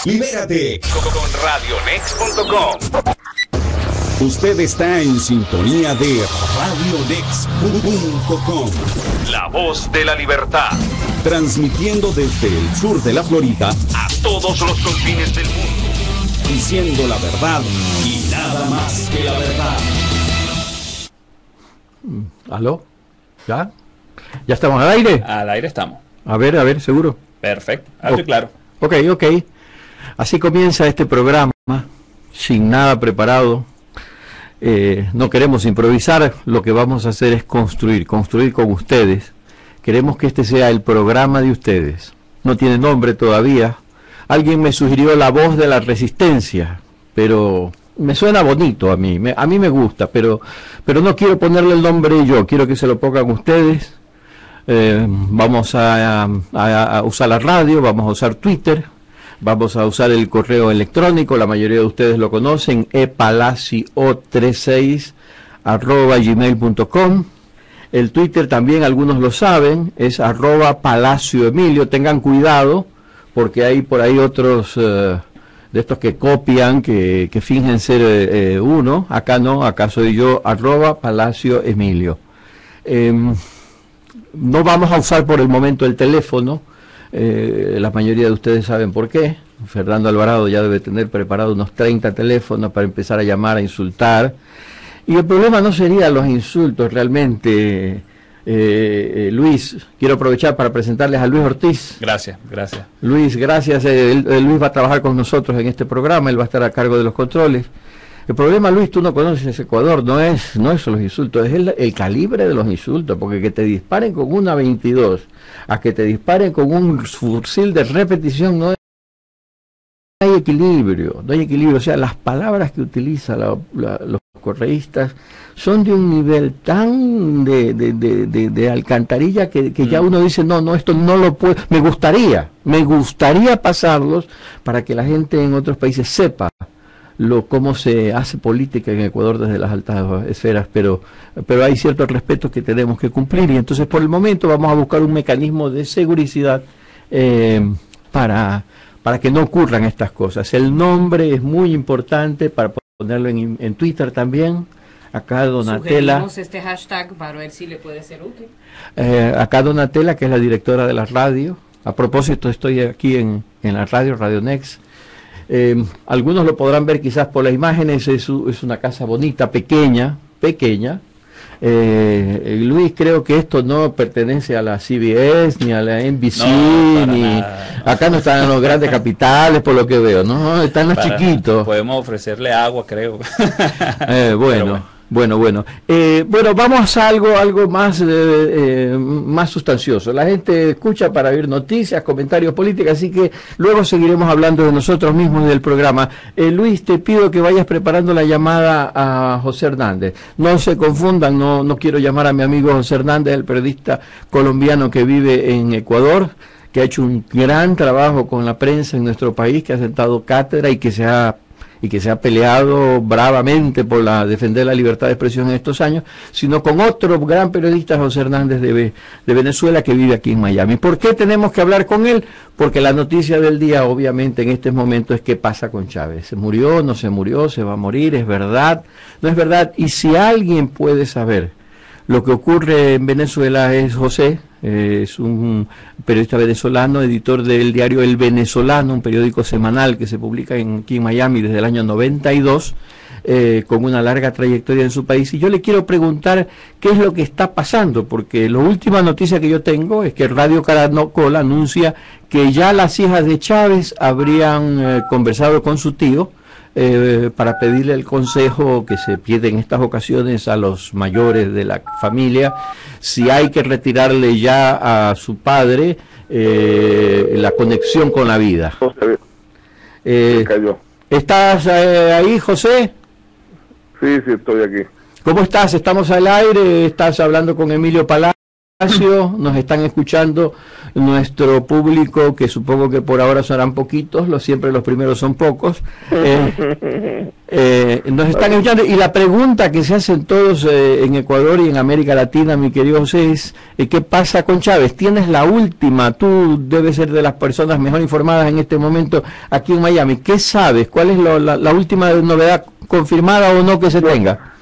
Libérate con RadioNext.com. Usted está en sintonía de RadioNext.com. La voz de la libertad. Transmitiendo desde el sur de la Florida a todos los confines del mundo. Diciendo la verdad y nada más que la verdad. ¿Aló? ¿Ya? ¿Ya estamos al aire? Al aire estamos. A ver, seguro. Perfecto, alto y claro. Ok. Así comienza este programa, sin nada preparado. No queremos improvisar, lo que vamos a hacer es construir con ustedes. Queremos que este sea el programa de ustedes. No tiene nombre todavía. Alguien me sugirió La Voz de la Resistencia, pero me suena bonito a mí me gusta, pero no quiero ponerle el nombre yo, quiero que se lo pongan ustedes. Vamos a usar la radio, vamos a usar Twitter, vamos a usar el correo electrónico, la mayoría de ustedes lo conocen, epalacio36@gmail.com. El Twitter también algunos lo saben, es @palacioemilio. Tengan cuidado porque hay por ahí otros de estos que copian, que fingen ser uno. Acá no, acá soy yo, @palacioemilio. No vamos a usar por el momento el teléfono. La mayoría de ustedes saben por qué. Fernando Alvarado ya debe tener preparado unos 30 teléfonos para empezar a llamar, a insultar. Y el problema no serían los insultos realmente. Luis, quiero aprovechar para presentarles a Luis Ortiz. Gracias. Luis, gracias. Luis va a trabajar con nosotros en este programa, él va a estar a cargo de los controles. El problema, Luis, tú no conoces Ecuador, no es los insultos, es el calibre de los insultos, porque que te disparen con una 22, a que te disparen con un fusil de repetición, no hay equilibrio, o sea, las palabras que utilizan los correístas son de un nivel tan de alcantarilla que ya uno dice, no, esto no lo puedo, me gustaría pasarlos para que la gente en otros países sepa cómo se hace política en Ecuador desde las altas esferas, pero hay ciertos respetos que tenemos que cumplir, y entonces por el momento vamos a buscar un mecanismo de seguridad para que no ocurran estas cosas. El nombre es muy importante para ponerlo en Twitter también. Acá Donatella. Sugerimos este hashtag para ver si le puede ser útil. Acá Donatella, que es la directora de la radio. A propósito, estoy aquí en la Radio Next. Algunos lo podrán ver quizás por las imágenes, es una casa bonita, pequeña. Luis, creo que esto no pertenece a la CBS ni a la NBC, acá no están en los grandes capitales por lo que veo, no, están los chiquitos. Podemos ofrecerle agua, creo. Bueno, vamos a algo más sustancioso. La gente escucha para oír noticias, comentarios políticos, así que luego seguiremos hablando de nosotros mismos del programa. Luis, te pido que vayas preparando la llamada a José Hernández. No se confundan, no quiero llamar a mi amigo José Hernández, el periodista colombiano que vive en Ecuador, que ha hecho un gran trabajo con la prensa en nuestro país, que ha sentado cátedra y que se ha peleado bravamente por defender la libertad de expresión en estos años, sino con otro gran periodista, José Hernández de Venezuela, que vive aquí en Miami. ¿Por qué tenemos que hablar con él? Porque la noticia del día, obviamente, en este momento es qué pasa con Chávez. ¿Se murió? ¿No se murió? ¿Se va a morir? ¿Es verdad? ¿No es verdad? Y si alguien puede saber lo que ocurre en Venezuela es José. Es un periodista venezolano, editor del diario El Venezolano, un periódico semanal que se publica aquí en Miami desde el año 92, con una larga trayectoria en su país. Y yo le quiero preguntar qué es lo que está pasando, porque la última noticia que yo tengo es que Radio Caracol anuncia que ya las hijas de Chávez habrían conversado con su tío, para pedirle el consejo que se pide en estas ocasiones a los mayores de la familia, si hay que retirarle ya a su padre la conexión con la vida. ¿Estás ahí, José? Sí, estoy aquí. ¿Cómo estás? Estamos al aire, estás hablando con Emilio Palacio. Nos están escuchando nuestro público, que supongo que por ahora serán poquitos, siempre los primeros son pocos. Nos están escuchando, y la pregunta que se hacen todos en Ecuador y en América Latina, mi querido José, es ¿qué pasa con Chávez? Tienes la última, tú debes ser de las personas mejor informadas en este momento aquí en Miami. ¿Qué sabes? ¿Cuál es la última novedad confirmada o no que se tenga?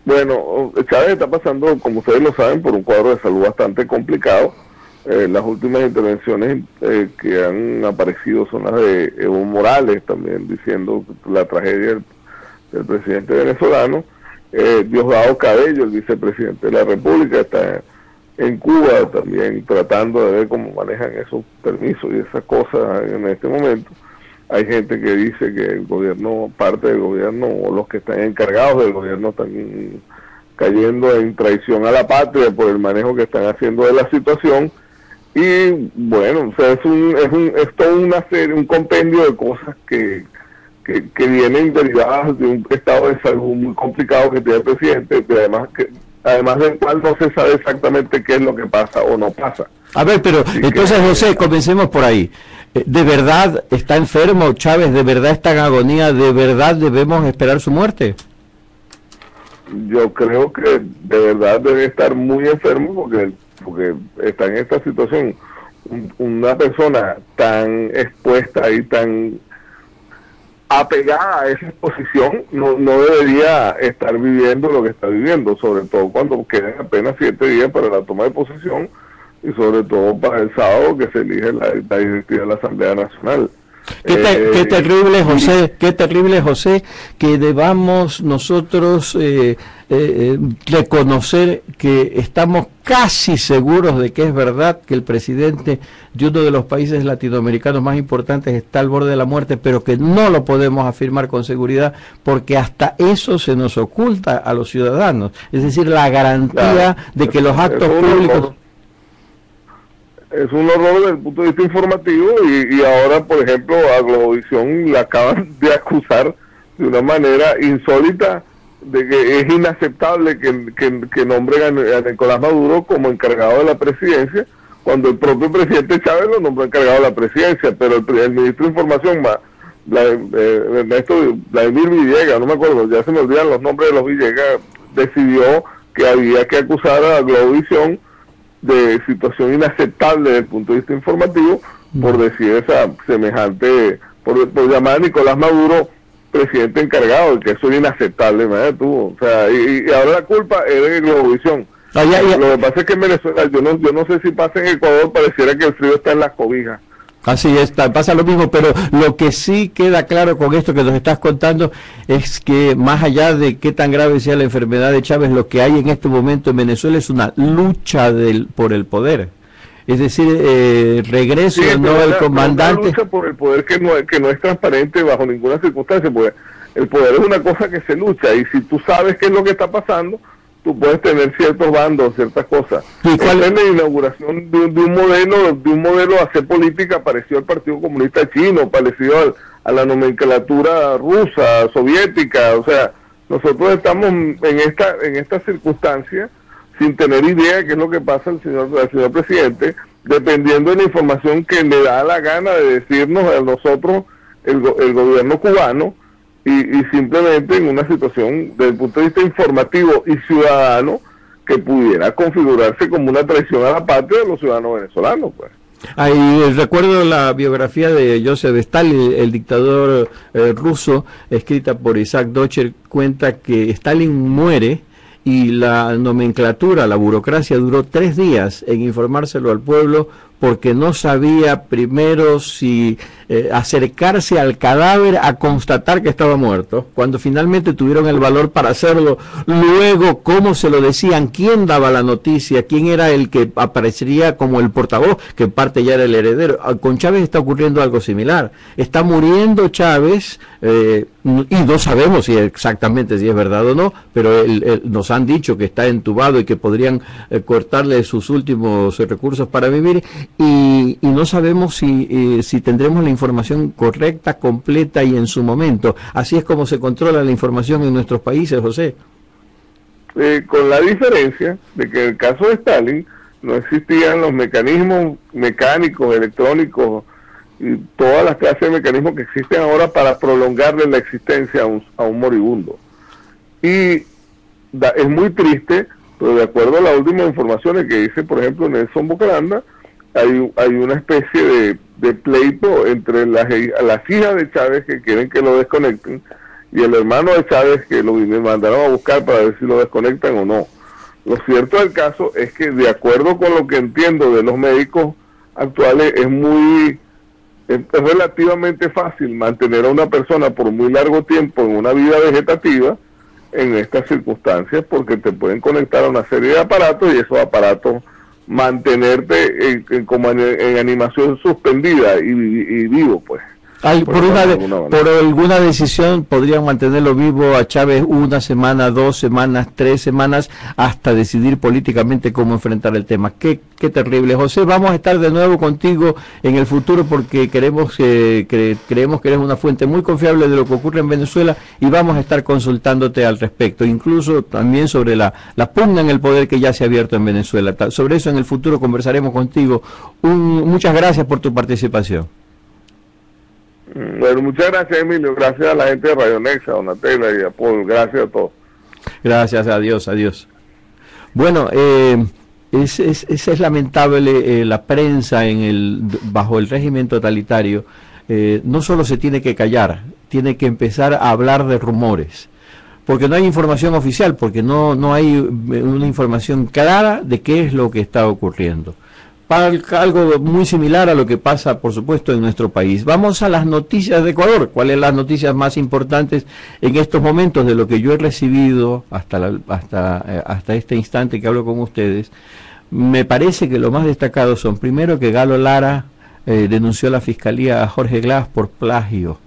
Bueno, Chávez está pasando, como ustedes lo saben, por un cuadro de salud bastante complicado. Las últimas intervenciones que han aparecido son las de Evo Morales, también diciendo la tragedia del presidente venezolano. Diosdado Cabello, el vicepresidente de la República, está en Cuba también tratando de ver cómo manejan esos permisos y esas cosas en este momento. Hay gente que dice que el gobierno, parte del gobierno o los que están encargados del gobierno están cayendo en traición a la patria por el manejo que están haciendo de la situación. Y bueno, o sea, es toda una serie, un compendio de cosas que vienen derivadas de un estado de salud muy complicado que tiene el presidente, que además del cual no se sabe exactamente qué es lo que pasa o no pasa. A ver, pero entonces, José, comencemos por ahí. ¿De verdad está enfermo Chávez? ¿De verdad está en agonía? ¿De verdad debemos esperar su muerte? Yo creo que de verdad debe estar muy enfermo porque está en esta situación. Una persona tan expuesta y tan apegada a esa exposición no debería estar viviendo lo que está viviendo, sobre todo cuando quedan apenas 7 días para la toma de posesión, y sobre todo para el sábado que se elige la directiva de la Asamblea Nacional. Qué terrible, José, que debamos nosotros reconocer que estamos casi seguros de que es verdad que el presidente de uno de los países latinoamericanos más importantes está al borde de la muerte, pero que no lo podemos afirmar con seguridad porque hasta eso se nos oculta a los ciudadanos. Es decir, la garantía de que los actos públicos... Es un horror desde el punto de vista informativo, y ahora, por ejemplo, a Globovisión le acaban de acusar de una manera insólita de que es inaceptable que nombren a Nicolás Maduro como encargado de la presidencia, cuando el propio presidente Chávez lo nombró encargado de la presidencia, pero el ministro de Información, Vladimir Villegas, no me acuerdo, ya se me olvidan los nombres de los Villegas, decidió que había que acusar a Globovisión de situación inaceptable desde el punto de vista informativo, por decir esa semejante, por llamar a Nicolás Maduro presidente encargado, que eso es inaceptable, o sea, y ahora la culpa es de Globovisión. Lo que pasa es que en Venezuela, yo no sé si pasa en Ecuador, pareciera que el frío está en las cobijas. Así está, pasa lo mismo, pero lo que sí queda claro con esto que nos estás contando es que más allá de qué tan grave sea la enfermedad de Chávez, lo que hay en este momento en Venezuela es una lucha por el poder. Es decir, regreso no el comandante. Una lucha por el poder que no es transparente bajo ninguna circunstancia, porque el poder es una cosa que se lucha, y si tú sabes qué es lo que está pasando, tú puedes tener ciertos bandos, ciertas cosas. ¿Y cuál es la inauguración de un modelo de hacer política parecido al Partido Comunista Chino, parecido a la nomenclatura rusa, soviética? O sea, nosotros estamos en esta circunstancia sin tener idea de qué es lo que pasa al señor presidente, dependiendo de la información que le da la gana de decirnos a nosotros el gobierno cubano, y simplemente en una situación desde el punto de vista informativo y ciudadano que pudiera configurarse como una traición a la patria de los ciudadanos venezolanos, pues. Ahí recuerdo la biografía de Joseph Stalin, el dictador ruso, escrita por Isaac Docher, cuenta que Stalin muere y la nomenclatura, la burocracia duró 3 días en informárselo al pueblo, porque no sabía primero si acercarse al cadáver a constatar que estaba muerto. Cuando finalmente tuvieron el valor para hacerlo, luego cómo se lo decían, quién daba la noticia, quién era el que aparecería como el portavoz, que en parte ya era el heredero. Con Chávez está ocurriendo algo similar. Está muriendo Chávez, y no sabemos exactamente si es verdad o no, pero nos han dicho que está entubado y que podrían cortarle sus últimos recursos para vivir, y no sabemos si tendremos la información correcta, completa y en su momento. Así es como se controla la información en nuestros países, José. con la diferencia de que en el caso de Stalin no existían los mecanismos mecánicos, electrónicos y todas las clases de mecanismos que existen ahora para prolongarle la existencia a un moribundo. Y es muy triste, pero de acuerdo a las últimas informaciones que dice, por ejemplo, Nelson Bocaranda, hay una especie de pleito entre las hijas de Chávez que quieren que lo desconecten y el hermano de Chávez que lo mandaron a buscar para ver si lo desconectan o no. Lo cierto del caso es que, de acuerdo con lo que entiendo de los médicos actuales, es relativamente fácil mantener a una persona por muy largo tiempo en una vida vegetativa en estas circunstancias, porque te pueden conectar a una serie de aparatos y esos aparatos mantenerte como en animación suspendida y vivo, pues. Por alguna decisión podrían mantenerlo vivo a Chávez 1 semana, 2 semanas, 3 semanas, hasta decidir políticamente cómo enfrentar el tema. Qué terrible. José, vamos a estar de nuevo contigo en el futuro porque creemos que eres una fuente muy confiable de lo que ocurre en Venezuela y vamos a estar consultándote al respecto, incluso también sobre la pugna en el poder que ya se ha abierto en Venezuela. Sobre eso en el futuro conversaremos contigo. Muchas gracias por tu participación. Bueno, muchas gracias, Emilio, gracias a la gente de Radio Nexa, a Donatella y a Paul, gracias a todos. Gracias, adiós. Bueno, es lamentable la prensa bajo el régimen totalitario, no solo se tiene que callar, tiene que empezar a hablar de rumores, porque no hay información oficial, porque no hay una información clara de qué es lo que está ocurriendo. Algo muy similar a lo que pasa, por supuesto, en nuestro país. Vamos a las noticias de Ecuador. ¿Cuáles son las noticias más importantes en estos momentos de lo que yo he recibido hasta este instante que hablo con ustedes? Me parece que lo más destacado son, primero, que Galo Lara denunció a la Fiscalía a Jorge Glass por plagio.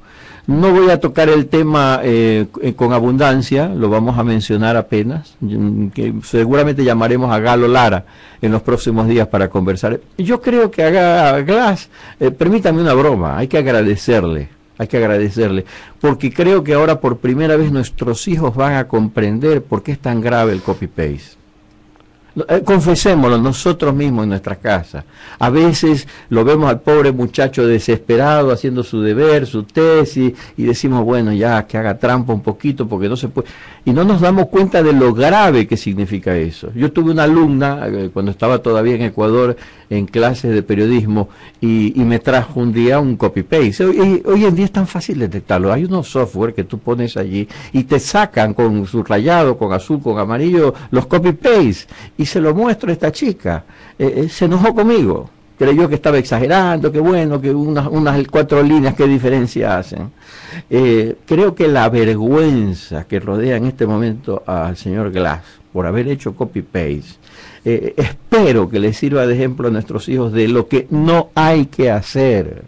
No voy a tocar el tema con abundancia, lo vamos a mencionar apenas, que seguramente llamaremos a Galo Lara en los próximos días para conversar. Yo creo que a Glass, permítame una broma, hay que agradecerle, porque creo que ahora por primera vez nuestros hijos van a comprender por qué es tan grave el copy-paste. Confesémoslo nosotros mismos en nuestras casas. A veces lo vemos al pobre muchacho desesperado haciendo su deber, su tesis, y decimos, bueno, ya que haga trampa un poquito porque no se puede. Y no nos damos cuenta de lo grave que significa eso. Yo tuve una alumna cuando estaba todavía en Ecuador en clases de periodismo y me trajo un día un copy-paste. Hoy en día es tan fácil detectarlo. Hay unos software que tú pones allí y te sacan con subrayado, con azul, con amarillo, los copy-paste. Y se lo muestro a esta chica. Se enojó conmigo. Creyó que estaba exagerando, que bueno, que unas 4 líneas, ¿qué diferencia hacen? Creo que la vergüenza que rodea en este momento al señor Glass por haber hecho copy-paste, espero que les sirva de ejemplo a nuestros hijos de lo que no hay que hacer.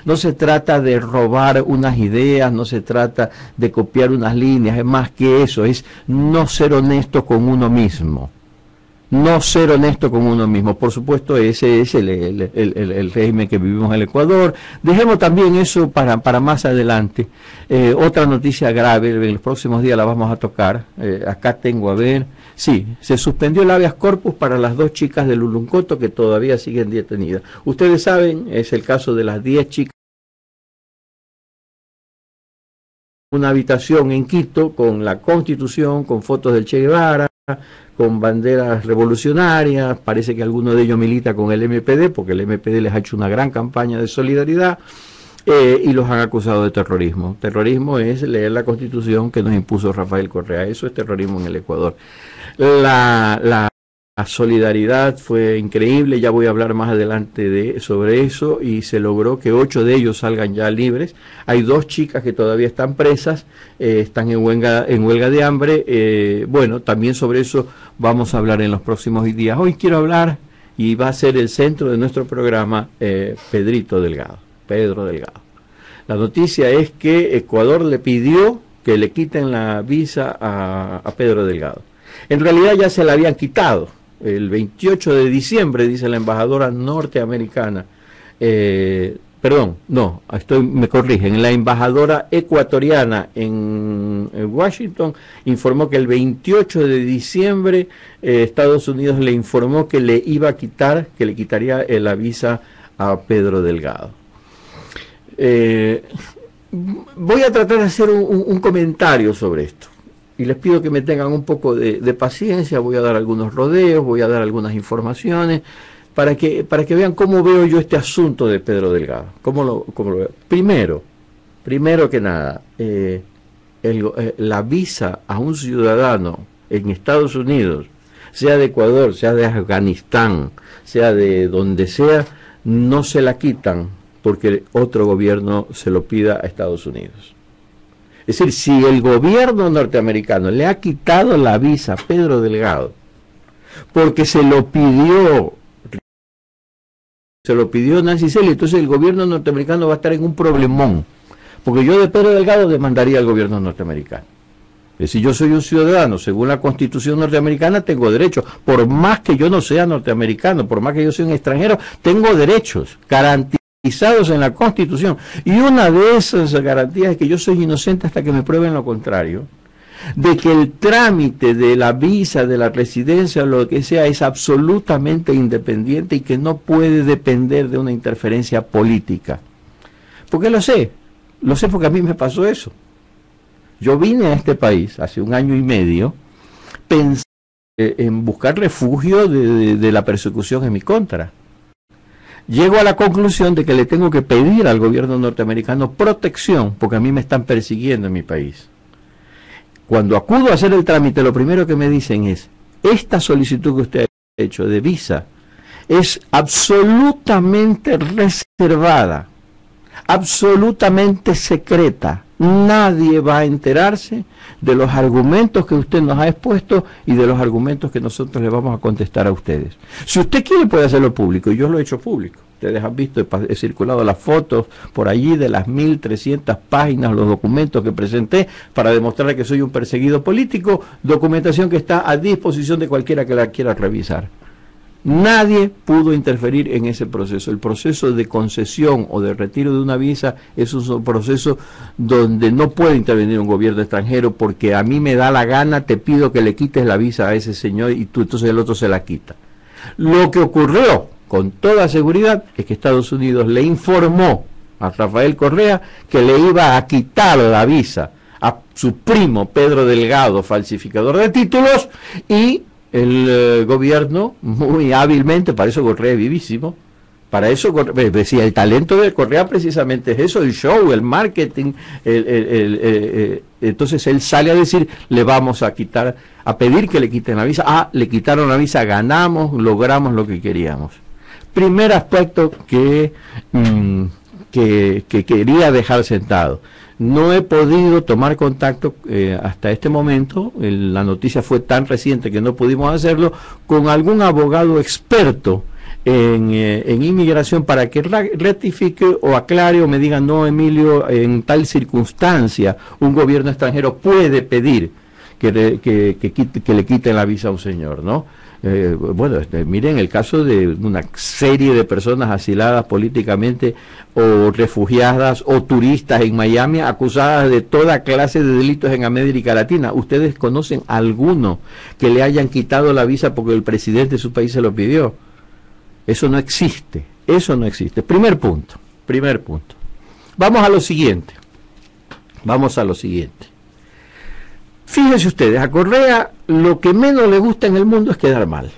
No se trata de robar unas ideas, no se trata de copiar unas líneas, es más que eso, es no ser honesto con uno mismo. No ser honesto con uno mismo. Por supuesto, ese es el régimen que vivimos en el Ecuador. Dejemos también eso para más adelante. Otra noticia grave, en los próximos días la vamos a tocar. Acá tengo, a ver. Sí, se suspendió el habeas corpus para las 2 chicas de Luluncoto que todavía siguen detenidas. Ustedes saben, es el caso de las 10 chicas. Una habitación en Quito con la Constitución, con fotos del Che Guevara, con banderas revolucionarias. Parece que alguno de ellos milita con el MPD, porque el MPD les ha hecho una gran campaña de solidaridad, y los han acusado de terrorismo. Terrorismo es leer la Constitución que nos impuso Rafael Correa. Eso es terrorismo en el Ecuador. La solidaridad fue increíble, ya voy a hablar más adelante sobre eso, y se logró que 8 de ellos salgan ya libres. Hay 2 chicas que todavía están presas, están en huelga de hambre. Bueno, también sobre eso vamos a hablar en los próximos días. Hoy quiero hablar, y va a ser el centro de nuestro programa, Pedro Delgado. La noticia es que Ecuador le pidió que le quiten la visa a Pedro Delgado. En realidad ya se la habían quitado. El 28 de diciembre, dice la embajadora norteamericana, perdón, no, me corrigen, la embajadora ecuatoriana en Washington informó que el 28 de diciembre Estados Unidos le informó que le quitaría la visa a Pedro Delgado. Voy a tratar de hacer un comentario sobre esto y les pido que me tengan un poco de paciencia. Voy a dar algunos rodeos, voy a dar algunas informaciones para que vean cómo veo yo este asunto de Pedro Delgado. ¿Cómo lo veo? Primero que nada, la visa a un ciudadano en Estados Unidos, sea de Ecuador, sea de Afganistán, sea de donde sea, no se la quitan porque otro gobierno se lo pida a Estados Unidos. Es decir, si el gobierno norteamericano le ha quitado la visa a Pedro Delgado porque se lo pidió Nancy Sely, entonces el gobierno norteamericano va a estar en un problemón, porque yo de Pedro Delgado demandaría al gobierno norteamericano. Es decir, yo soy un ciudadano, según la Constitución norteamericana tengo derechos, por más que yo no sea norteamericano, por más que yo sea un extranjero, tengo derechos garantizados en la Constitución, y una de esas garantías es que yo soy inocente hasta que me prueben lo contrario, de que el trámite de la visa, de la residencia o lo que sea es absolutamente independiente y que no puede depender de una interferencia política. ¿Por qué lo sé? Lo sé porque a mí me pasó eso. Yo vine a este país hace 1 año y medio pensando en buscar refugio de la persecución en mi contra. Llego a la conclusión de que le tengo que pedir al gobierno norteamericano protección porque a mí me están persiguiendo en mi país. Cuando acudo a hacer el trámite, lo primero que me dicen es: esta solicitud que usted ha hecho de visa es absolutamente reservada, absolutamente secreta. Nadie va a enterarse de los argumentos que usted nos ha expuesto y de los argumentos que nosotros le vamos a contestar a ustedes. Si usted quiere puede hacerlo público, y yo lo he hecho público. Ustedes han visto, he circulado las fotos por allí de las 1.300 páginas, los documentos que presenté para demostrarle que soy un perseguido político, documentación que está a disposición de cualquiera que la quiera revisar. Nadie pudo interferir en ese proceso. El proceso de concesión o de retiro de una visa es un proceso donde no puede intervenir un gobierno extranjero, porque a mí me da la gana, te pido que le quites la visa a ese señor y tú, entonces el otro se la quita. Lo que ocurrió con toda seguridad es que Estados Unidos le informó a Rafael Correa que le iba a quitar la visa a su primo Pedro Delgado, falsificador de títulos, y el gobierno muy hábilmente, para eso Correa es vivísimo, para eso decía, el talento de Correa precisamente es eso, el show, el marketing, entonces él sale a decir, le vamos a quitar, a pedir que le quiten la visa. Le quitaron la visa, ganamos, logramos lo que queríamos. Primer aspecto que quería dejar sentado. No he podido tomar contacto hasta este momento, la noticia fue tan reciente que no pudimos hacerlo, con algún abogado experto en inmigración para que rectifique o aclare o me diga: no, Emilio, en tal circunstancia un gobierno extranjero puede pedir que le quiten la visa a un señor, ¿no? Miren el caso de una serie de personas asiladas políticamente o refugiadas o turistas en Miami acusadas de toda clase de delitos en América Latina. ¿Ustedes conocen alguno que le hayan quitado la visa porque el presidente de su país se lo pidió? Eso no existe, eso no existe. Primer punto. Vamos a lo siguiente. Fíjense ustedes, a Correa lo que menos le gusta en el mundo es quedar mal.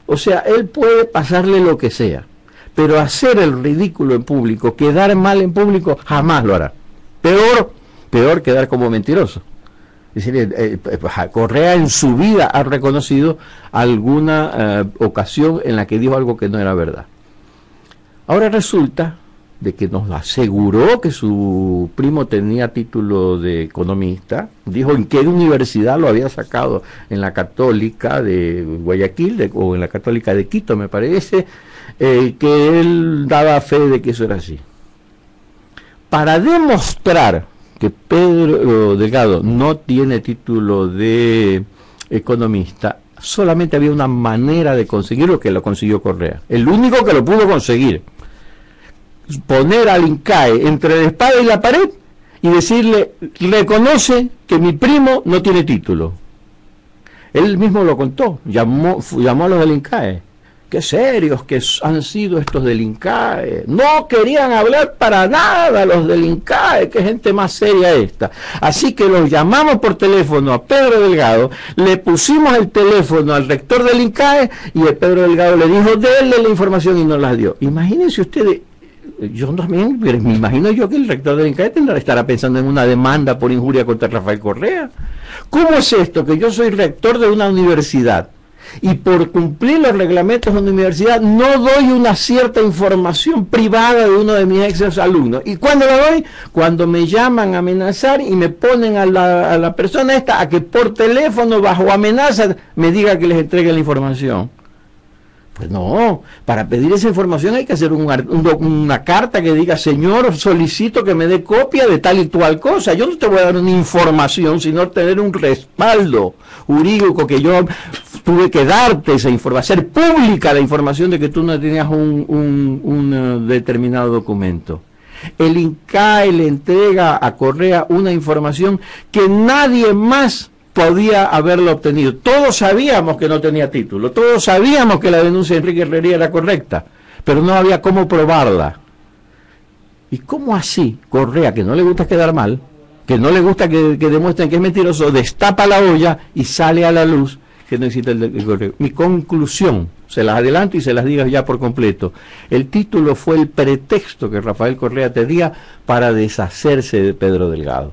O sea, él puede pasarle lo que sea, pero hacer el ridículo en público, quedar mal en público, jamás lo hará. Peor quedar como mentiroso. Es decir, Correa en su vida ha reconocido alguna ocasión en la que dijo algo que no era verdad. Ahora resulta de que nos aseguró que su primo tenía título de economista, dijo en qué universidad lo había sacado, en la Católica de Guayaquil o en la Católica de Quito, me parece, que él daba fe de que eso era así. Para demostrar que Pedro Delgado no tiene título de economista, solamente había una manera de conseguirlo, que lo consiguió Correa, el único que lo pudo conseguir. poner al INCAE entre la espada y la pared y decirle, reconoce que mi primo no tiene título. Él mismo lo contó, llamó a los del INCAE. Qué serios que han sido estos del INCAE. No querían hablar para nada los del INCAE, qué gente más seria esta. Así que los llamamos por teléfono a Pedro Delgado, le pusimos el teléfono al rector del INCAE y el Pedro Delgado le dijo, denle la información y nos la dio. Imagínense ustedes, yo también, me imagino yo que el rector del INCAE estará pensando en una demanda por injuria contra Rafael Correa. ¿Cómo es esto? Que yo soy rector de una universidad y por cumplir los reglamentos de una universidad no doy una cierta información privada de uno de mis ex alumnos. ¿Y cuándo la doy? Cuando me llaman a amenazar y me ponen a la persona esta a que por teléfono bajo amenaza me diga que les entregue la información. Pues no, para pedir esa información hay que hacer una carta que diga, señor, solicito que me dé copia de tal y cual cosa. Yo no te voy a dar una información, sino tener un respaldo jurídico que yo tuve que darte esa información, hacer pública la información de que tú no tenías un determinado documento. El INCAE le entrega a Correa una información que nadie más podía haberlo obtenido. Todos sabíamos que no tenía título, todos sabíamos que la denuncia de Enrique Herrería era correcta, pero no había cómo probarla. ¿Y cómo así Correa, que no le gusta quedar mal, que no le gusta que demuestren que es mentiroso, destapa la olla y sale a la luz que no existe el correo? Mi conclusión, se las adelanto y se las digo ya por completo, el título fue el pretexto que Rafael Correa tenía para deshacerse de Pedro Delgado.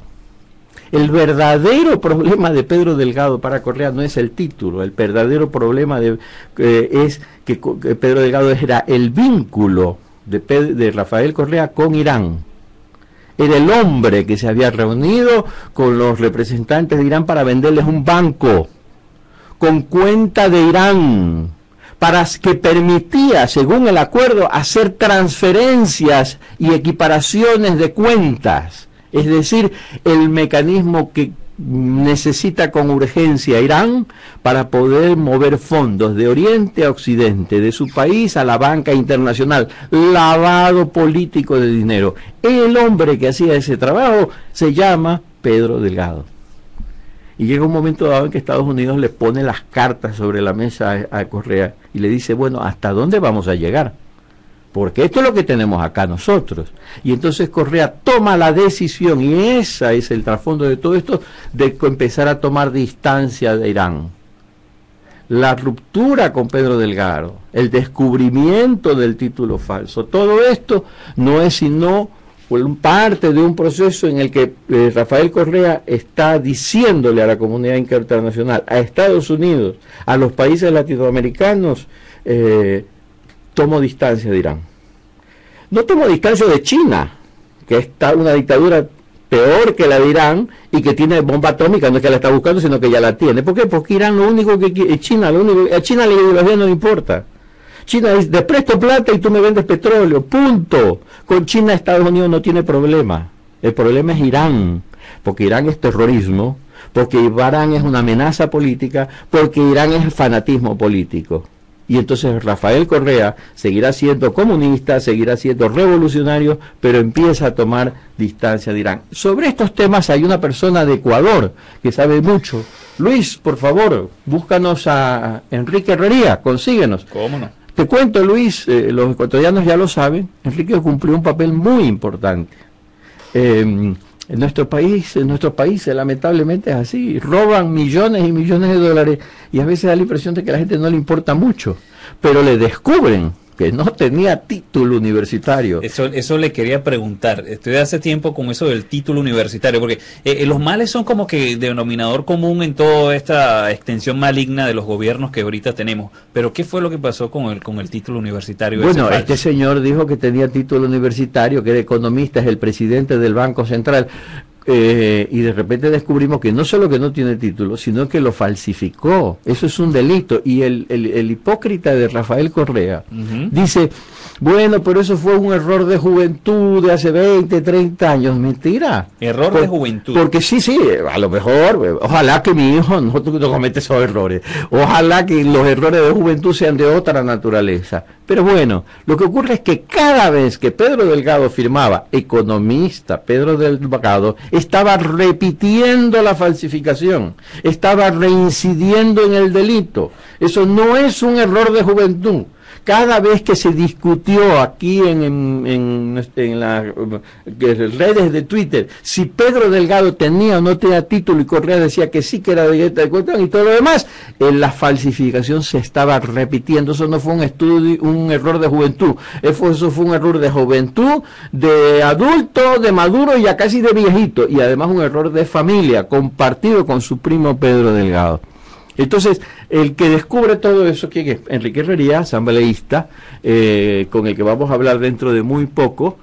El verdadero problema de Pedro Delgado para Correa no es el título, el verdadero problema es que Pedro Delgado era el vínculo de Rafael Correa con Irán. Era el hombre que se había reunido con los representantes de Irán para venderles un banco con cuenta de Irán, para que permitía, según el acuerdo, hacer transferencias y equiparaciones de cuentas. Es decir, el mecanismo que necesita con urgencia Irán para poder mover fondos de Oriente a Occidente, de su país a la banca internacional, lavado político de dinero. El hombre que hacía ese trabajo se llama Pedro Delgado. Y llega un momento dado en que Estados Unidos le pone las cartas sobre la mesa a Correa y le dice, bueno, ¿hasta dónde vamos a llegar? Porque esto es lo que tenemos acá nosotros. Y entonces Correa toma la decisión, y ese es el trasfondo de todo esto, de empezar a tomar distancia de Irán. La ruptura con Pedro Delgado, el descubrimiento del título falso, todo esto no es sino parte de un proceso en el que Rafael Correa está diciéndole a la comunidad internacional, a Estados Unidos, a los países latinoamericanos, tomo distancia de Irán. No tomo distancia de China, que está una dictadura peor que la de Irán y que tiene bomba atómica, no es que la está buscando, sino que ya la tiene. ¿Por qué? Porque Irán lo único que quiere, a China la ideología no le importa. China dice, te presto plata y tú me vendes petróleo, punto. Con China Estados Unidos no tiene problema. El problema es Irán, porque Irán es terrorismo, porque Irán es una amenaza política, porque Irán es fanatismo político. Y entonces Rafael Correa seguirá siendo comunista, seguirá siendo revolucionario, pero empieza a tomar distancia de Irán. Sobre estos temas hay una persona de Ecuador que sabe mucho. Luis, por favor, búscanos a Enrique Herrería, consíguenos. ¿Cómo no? Te cuento, Luis, los ecuatorianos ya lo saben, Enrique cumplió un papel muy importante. En nuestros países lamentablemente es así, roban millones y millones de dólares y a veces da la impresión de que a la gente no le importa mucho, pero le descubren que no tenía título universitario. Eso le quería preguntar. Estoy hace tiempo con eso del título universitario, porque los males son como que denominador común en toda esta extensión maligna de los gobiernos que ahorita tenemos. Pero ¿qué fue lo que pasó con el título universitario? Bueno, este señor dijo que tenía título universitario, que era economista, es el presidente del Banco Central. Y de repente descubrimos que no solo que no tiene título, sino que lo falsificó. Eso es un delito. Y el hipócrita de Rafael Correa dice, bueno, pero eso fue un error de juventud de hace 20, 30 años. Mentira. Error de juventud. Porque sí, a lo mejor, ojalá que mi hijo no cometa esos errores. Ojalá que los errores de juventud sean de otra naturaleza. Pero bueno, lo que ocurre es que cada vez que Pedro Delgado firmaba, economista Pedro Delgado, estaba repitiendo la falsificación, estaba reincidiendo en el delito. Eso no es un error de juventud. Cada vez que se discutió aquí en las redes de Twitter si Pedro Delgado tenía o no tenía título y Correa decía que sí, que era de cuestión y todo lo demás, la falsificación se estaba repitiendo. Eso no fue un error de juventud, eso fue un error de juventud, de adulto, de maduro y ya casi de viejito, y además un error de familia compartido con su primo Pedro Delgado. Entonces, el que descubre todo eso, ¿quién es? Enrique Herrería, asambleísta, con el que vamos a hablar dentro de muy poco,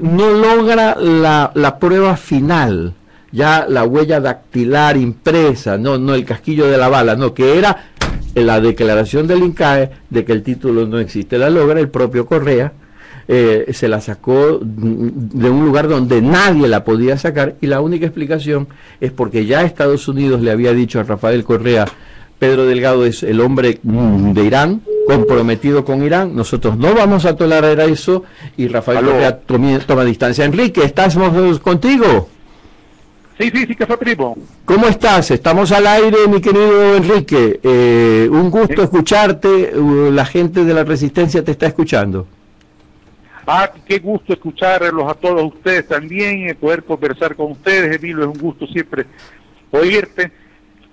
no logra la prueba final, ya la huella dactilar impresa, no el casquillo de la bala, no, que era la declaración del INCAE de que el título no existe. La logra el propio Correa, se la sacó de un lugar donde nadie la podía sacar, y la única explicación es porque ya Estados Unidos le había dicho a Rafael Correa: Pedro Delgado es el hombre de Irán, comprometido con Irán, nosotros no vamos a tolerar eso, y Rafael Correa toma distancia. Enrique, ¿estamos contigo? Sí, que fue, primo. ¿Cómo estás? Estamos al aire, mi querido Enrique. Un gusto escucharte, la gente de la Resistencia te está escuchando. Qué gusto escucharlos a todos ustedes también, poder conversar con ustedes, Emilio, es un gusto siempre oírte.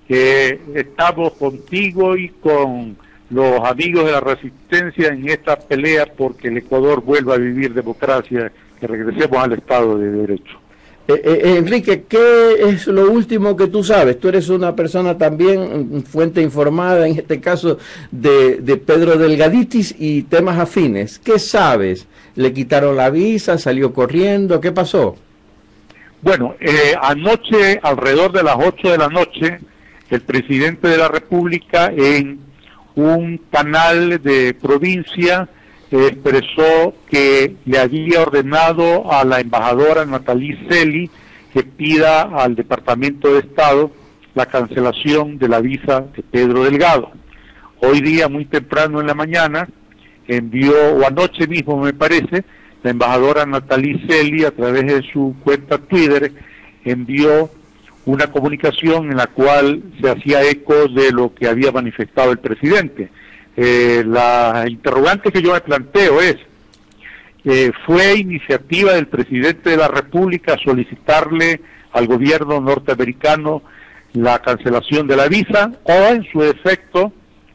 Estamos contigo y con los amigos de la Resistencia en esta pelea porque el Ecuador vuelva a vivir democracia, que regresemos al Estado de Derecho. Enrique, ¿qué es lo último que tú sabes? Tú eres una persona también, fuente informada, en este caso de Pedro Delgaditis y temas afines. ¿Qué sabes? ¿Le quitaron la visa? ¿Salió corriendo? ¿Qué pasó? Bueno, anoche, alrededor de las 8 de la noche, el presidente de la República en un canal de provincia expresó que le había ordenado a la embajadora Nathalie Celi que pida al Departamento de Estado la cancelación de la visa de Pedro Delgado. Hoy día, muy temprano en la mañana, o anoche mismo me parece, la embajadora Nathalie Celi, a través de su cuenta Twitter, envió una comunicación en la cual se hacía eco de lo que había manifestado el presidente. La interrogante que yo me planteo es, ¿fue iniciativa del presidente de la República solicitarle al gobierno norteamericano la cancelación de la visa, o en su efecto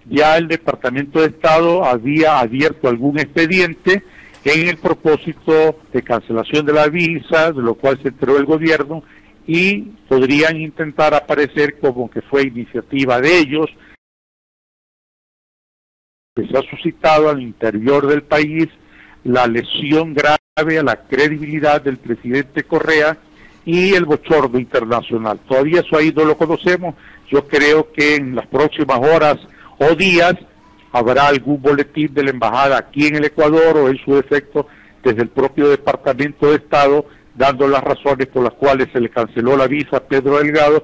ya el Departamento de Estado había abierto algún expediente en el propósito de cancelación de la visa, de lo cual se enteró el gobierno, y podrían intentar aparecer como que fue iniciativa de ellos, que se ha suscitado al interior del país la lesión grave a la credibilidad del presidente Correa y el bochorno internacional? Todavía eso ahí no lo conocemos. Yo creo que en las próximas horas o días habrá algún boletín de la embajada aquí en el Ecuador, o en su defecto desde el propio Departamento de Estado, dando las razones por las cuales se le canceló la visa a Pedro Delgado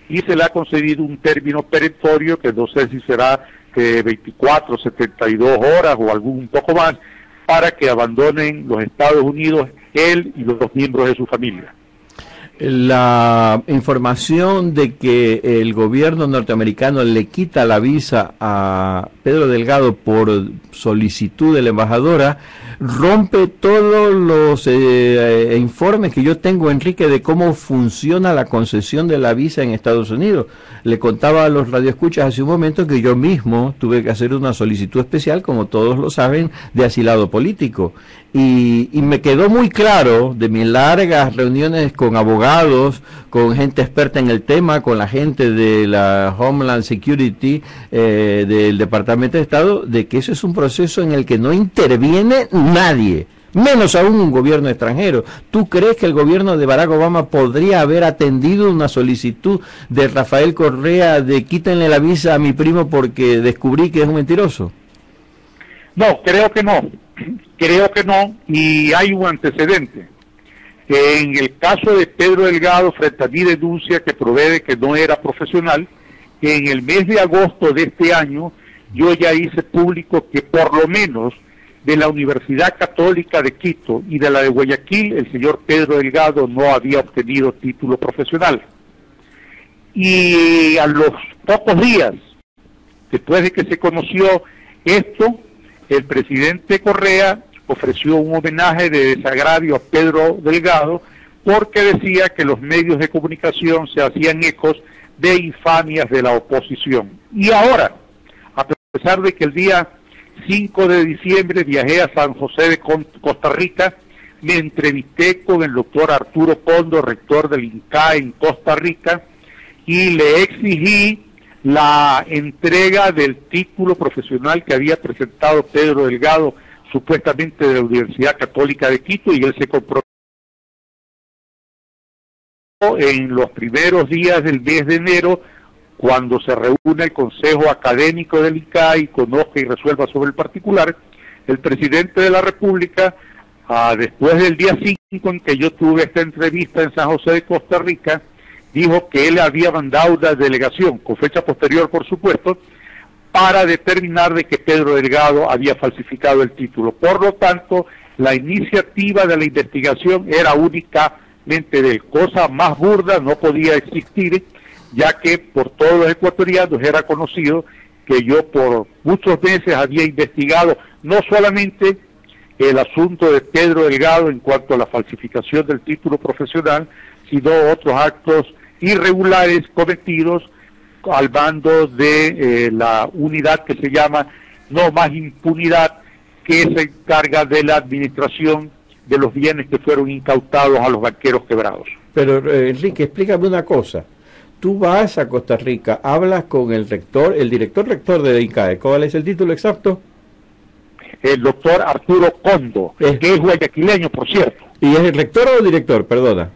y se le ha concedido un término perentorio que no sé si será 24, 72 horas o algún poco más, para que abandonen los Estados Unidos él y los dos miembros de su familia. La información de que el gobierno norteamericano le quita la visa a Pedro Delgado por solicitud de la embajadora rompe todos los informes que yo tengo, Enrique, de cómo funciona la concesión de la visa en Estados Unidos. Le contaba a los radioescuchas hace un momento que yo mismo tuve que hacer una solicitud especial, como todos lo saben, de asilado político. Y me quedó muy claro de mis largas reuniones con abogados, con gente experta en el tema, con la gente de la Homeland Security, del Departamento de Estado, de que eso es un proceso en el que no interviene nadie, menos aún un gobierno extranjero. ¿Tú crees que el gobierno de Barack Obama podría haber atendido una solicitud de Rafael Correa de quítenle la visa a mi primo porque descubrí que es un mentiroso? No, creo que no, y hay un antecedente. En el caso de Pedro Delgado, frente a mi denuncia que provee que no era profesional, en el mes de agosto de este año, yo ya hice público que por lo menos de la Universidad Católica de Quito y de la de Guayaquil, el señor Pedro Delgado no había obtenido título profesional. Y a los pocos días, después de que se conoció esto, el presidente Correa ofreció un homenaje de desagravio a Pedro Delgado porque decía que los medios de comunicación se hacían ecos de infamias de la oposición. Y ahora, a pesar de que el día 5 de diciembre viajé a San José de Costa Rica, me entrevisté con el doctor Arturo Condo, rector del INCAE en Costa Rica, y le exigí la entrega del título profesional que había presentado Pedro Delgado, supuestamente de la Universidad Católica de Quito, y él se comprometió en los primeros días del mes de enero, cuando se reúne el Consejo Académico del INCAE y conozca y resuelva sobre el particular. El presidente de la República, después del día 5 en que yo tuve esta entrevista en San José de Costa Rica, dijo que él había mandado una delegación, con fecha posterior por supuesto, para determinar de que Pedro Delgado había falsificado el título. Por lo tanto, la iniciativa de la investigación era únicamente de él. Cosa más burda no podía existir, ya que por todos los ecuatorianos era conocido que yo por muchos meses había investigado no solamente el asunto de Pedro Delgado en cuanto a la falsificación del título profesional, sino otros actos irregulares cometidos al mando de la unidad que se llama No Más Impunidad, que se encarga de la administración de los bienes que fueron incautados a los banqueros quebrados. Pero Enrique, explícame una cosa. Tú vas a Costa Rica, hablas con el rector, el director rector de INCAE. ¿Cuál es el título exacto? El doctor Arturo Condo, que es guayaquileño, por cierto. ¿Y es el rector o el director? Perdona.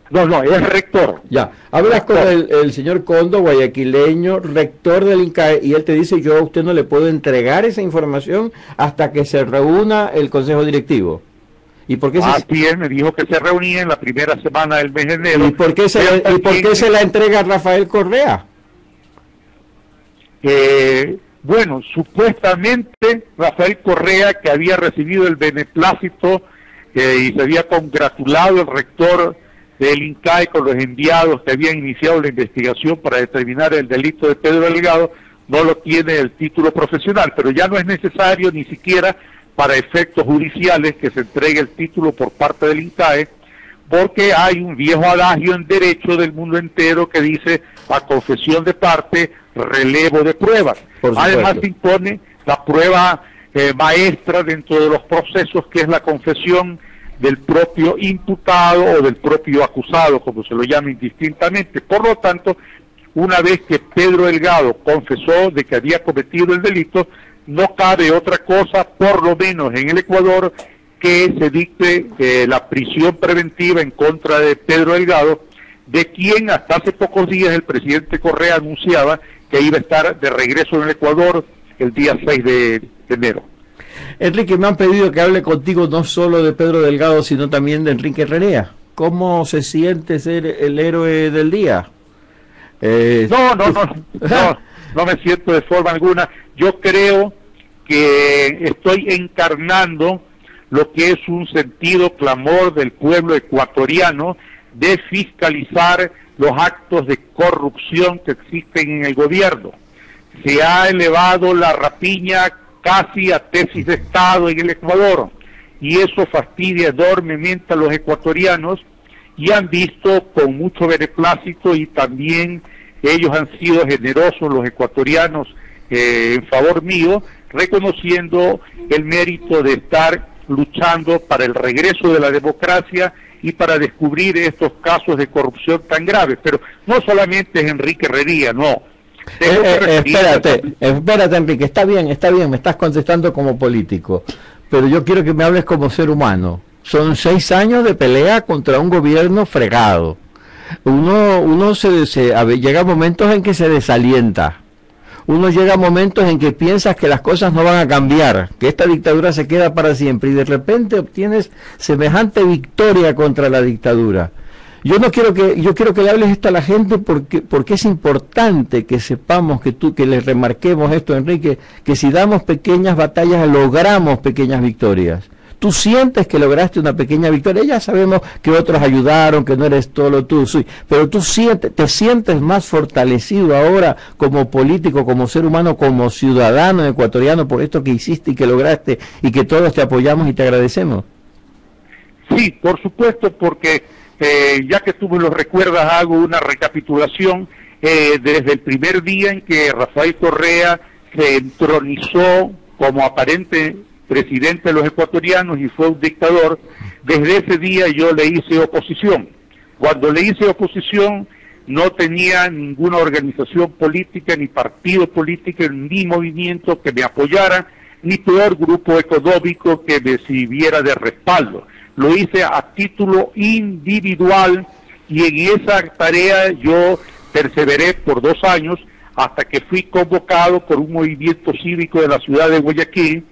No, es rector. Ya, hablas con el señor Condo, guayaquileño, rector del INCAE, y él te dice: yo a usted no le puedo entregar esa información hasta que se reúna el consejo directivo. ¿Y por qué bien, me dijo que se reunía en la primera semana del mes de enero. ¿Y por qué se la entrega a Rafael Correa? Bueno, supuestamente Rafael Correa, que había recibido el beneplácito y se había congratulado el rector del INCAE con los enviados que habían iniciado la investigación para determinar el delito de Pedro Delgado, no lo tiene el título profesional, pero ya no es necesario ni siquiera para efectos judiciales que se entregue el título por parte del INCAE, porque hay un viejo adagio en derecho del mundo entero que dice: a confesión de parte, relevo de pruebas. Además se impone la prueba maestra dentro de los procesos, que es la confesión del propio imputado o del propio acusado, como se lo llame indistintamente. Por lo tanto, una vez que Pedro Delgado confesó de que había cometido el delito, no cabe otra cosa, por lo menos en el Ecuador, que se dicte la prisión preventiva en contra de Pedro Delgado, de quien hasta hace pocos días el presidente Correa anunciaba que iba a estar de regreso en el Ecuador el día 6 de enero. Enrique, me han pedido que hable contigo no solo de Pedro Delgado, sino también de Enrique Herrera. ¿Cómo se siente ser el héroe del día? No me siento de forma alguna. Yo creo que estoy encarnando lo que es un sentido clamor del pueblo ecuatoriano de fiscalizar los actos de corrupción que existen en el gobierno. Se ha elevado la rapiña casi a tesis de Estado en el Ecuador, y eso fastidia enormemente a los ecuatorianos, y han visto con mucho beneplácito, y también ellos han sido generosos, los ecuatorianos, en favor mío, reconociendo el mérito de estar luchando para el regreso de la democracia y para descubrir estos casos de corrupción tan graves. Pero no solamente es Enrique Herrera, no. Espérate, Enrique, está bien, me estás contestando como político, pero yo quiero que me hables como ser humano. Son 6 años de pelea contra un gobierno fregado. Uno llega a momentos en que se desalienta. Uno llega a momentos en que piensas que las cosas no van a cambiar, que esta dictadura se queda para siempre, y de repente obtienes semejante victoria contra la dictadura. yo quiero que le hables esto a la gente porque es importante que sepamos que le remarquemos esto, Enrique, que si damos pequeñas batallas logramos pequeñas victorias. Tú sientes que lograste una pequeña victoria, ya sabemos que otros ayudaron, que no eres solo tú, sí, pero tú te sientes más fortalecido ahora como político, como ser humano, como ciudadano ecuatoriano por esto que hiciste y que lograste y que todos te apoyamos y te agradecemos. Sí, por supuesto, porque ya que tú me lo recuerdas, hago una recapitulación desde el primer día en que Rafael Correa se entronizó como aparente presidente de los ecuatorianos y fue un dictador. Desde ese día yo le hice oposición. Cuando le hice oposición no tenía ninguna organización política, ni partido político, ni movimiento que me apoyara, ni peor grupo económico que me sirviera de respaldo. Lo hice a título individual y en esa tarea yo perseveré por 2 años hasta que fui convocado por un movimiento cívico de la ciudad de Guayaquil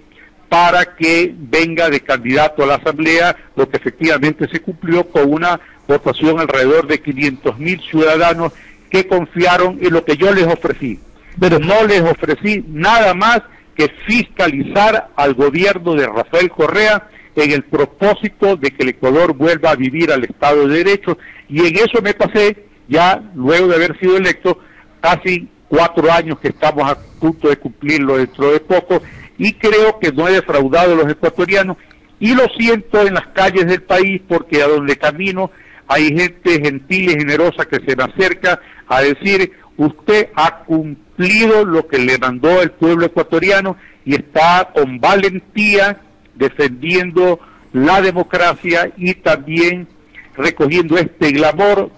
para que venga de candidato a la asamblea, lo que efectivamente se cumplió con una votación alrededor de 500.000 ciudadanos que confiaron en lo que yo les ofrecí. Pero no les ofrecí nada más que fiscalizar al gobierno de Rafael Correa en el propósito de que el Ecuador vuelva a vivir al Estado de Derecho, y en eso me pasé, ya luego de haber sido electo, casi 4 años que estamos a punto de cumplirlo dentro de poco, y creo que no he defraudado a los ecuatorianos, y lo siento en las calles del país, porque a donde camino hay gente gentil y generosa que se me acerca a decir: usted ha cumplido lo que le mandó el pueblo ecuatoriano y está con valentía defendiendo la democracia y también recogiendo este clamor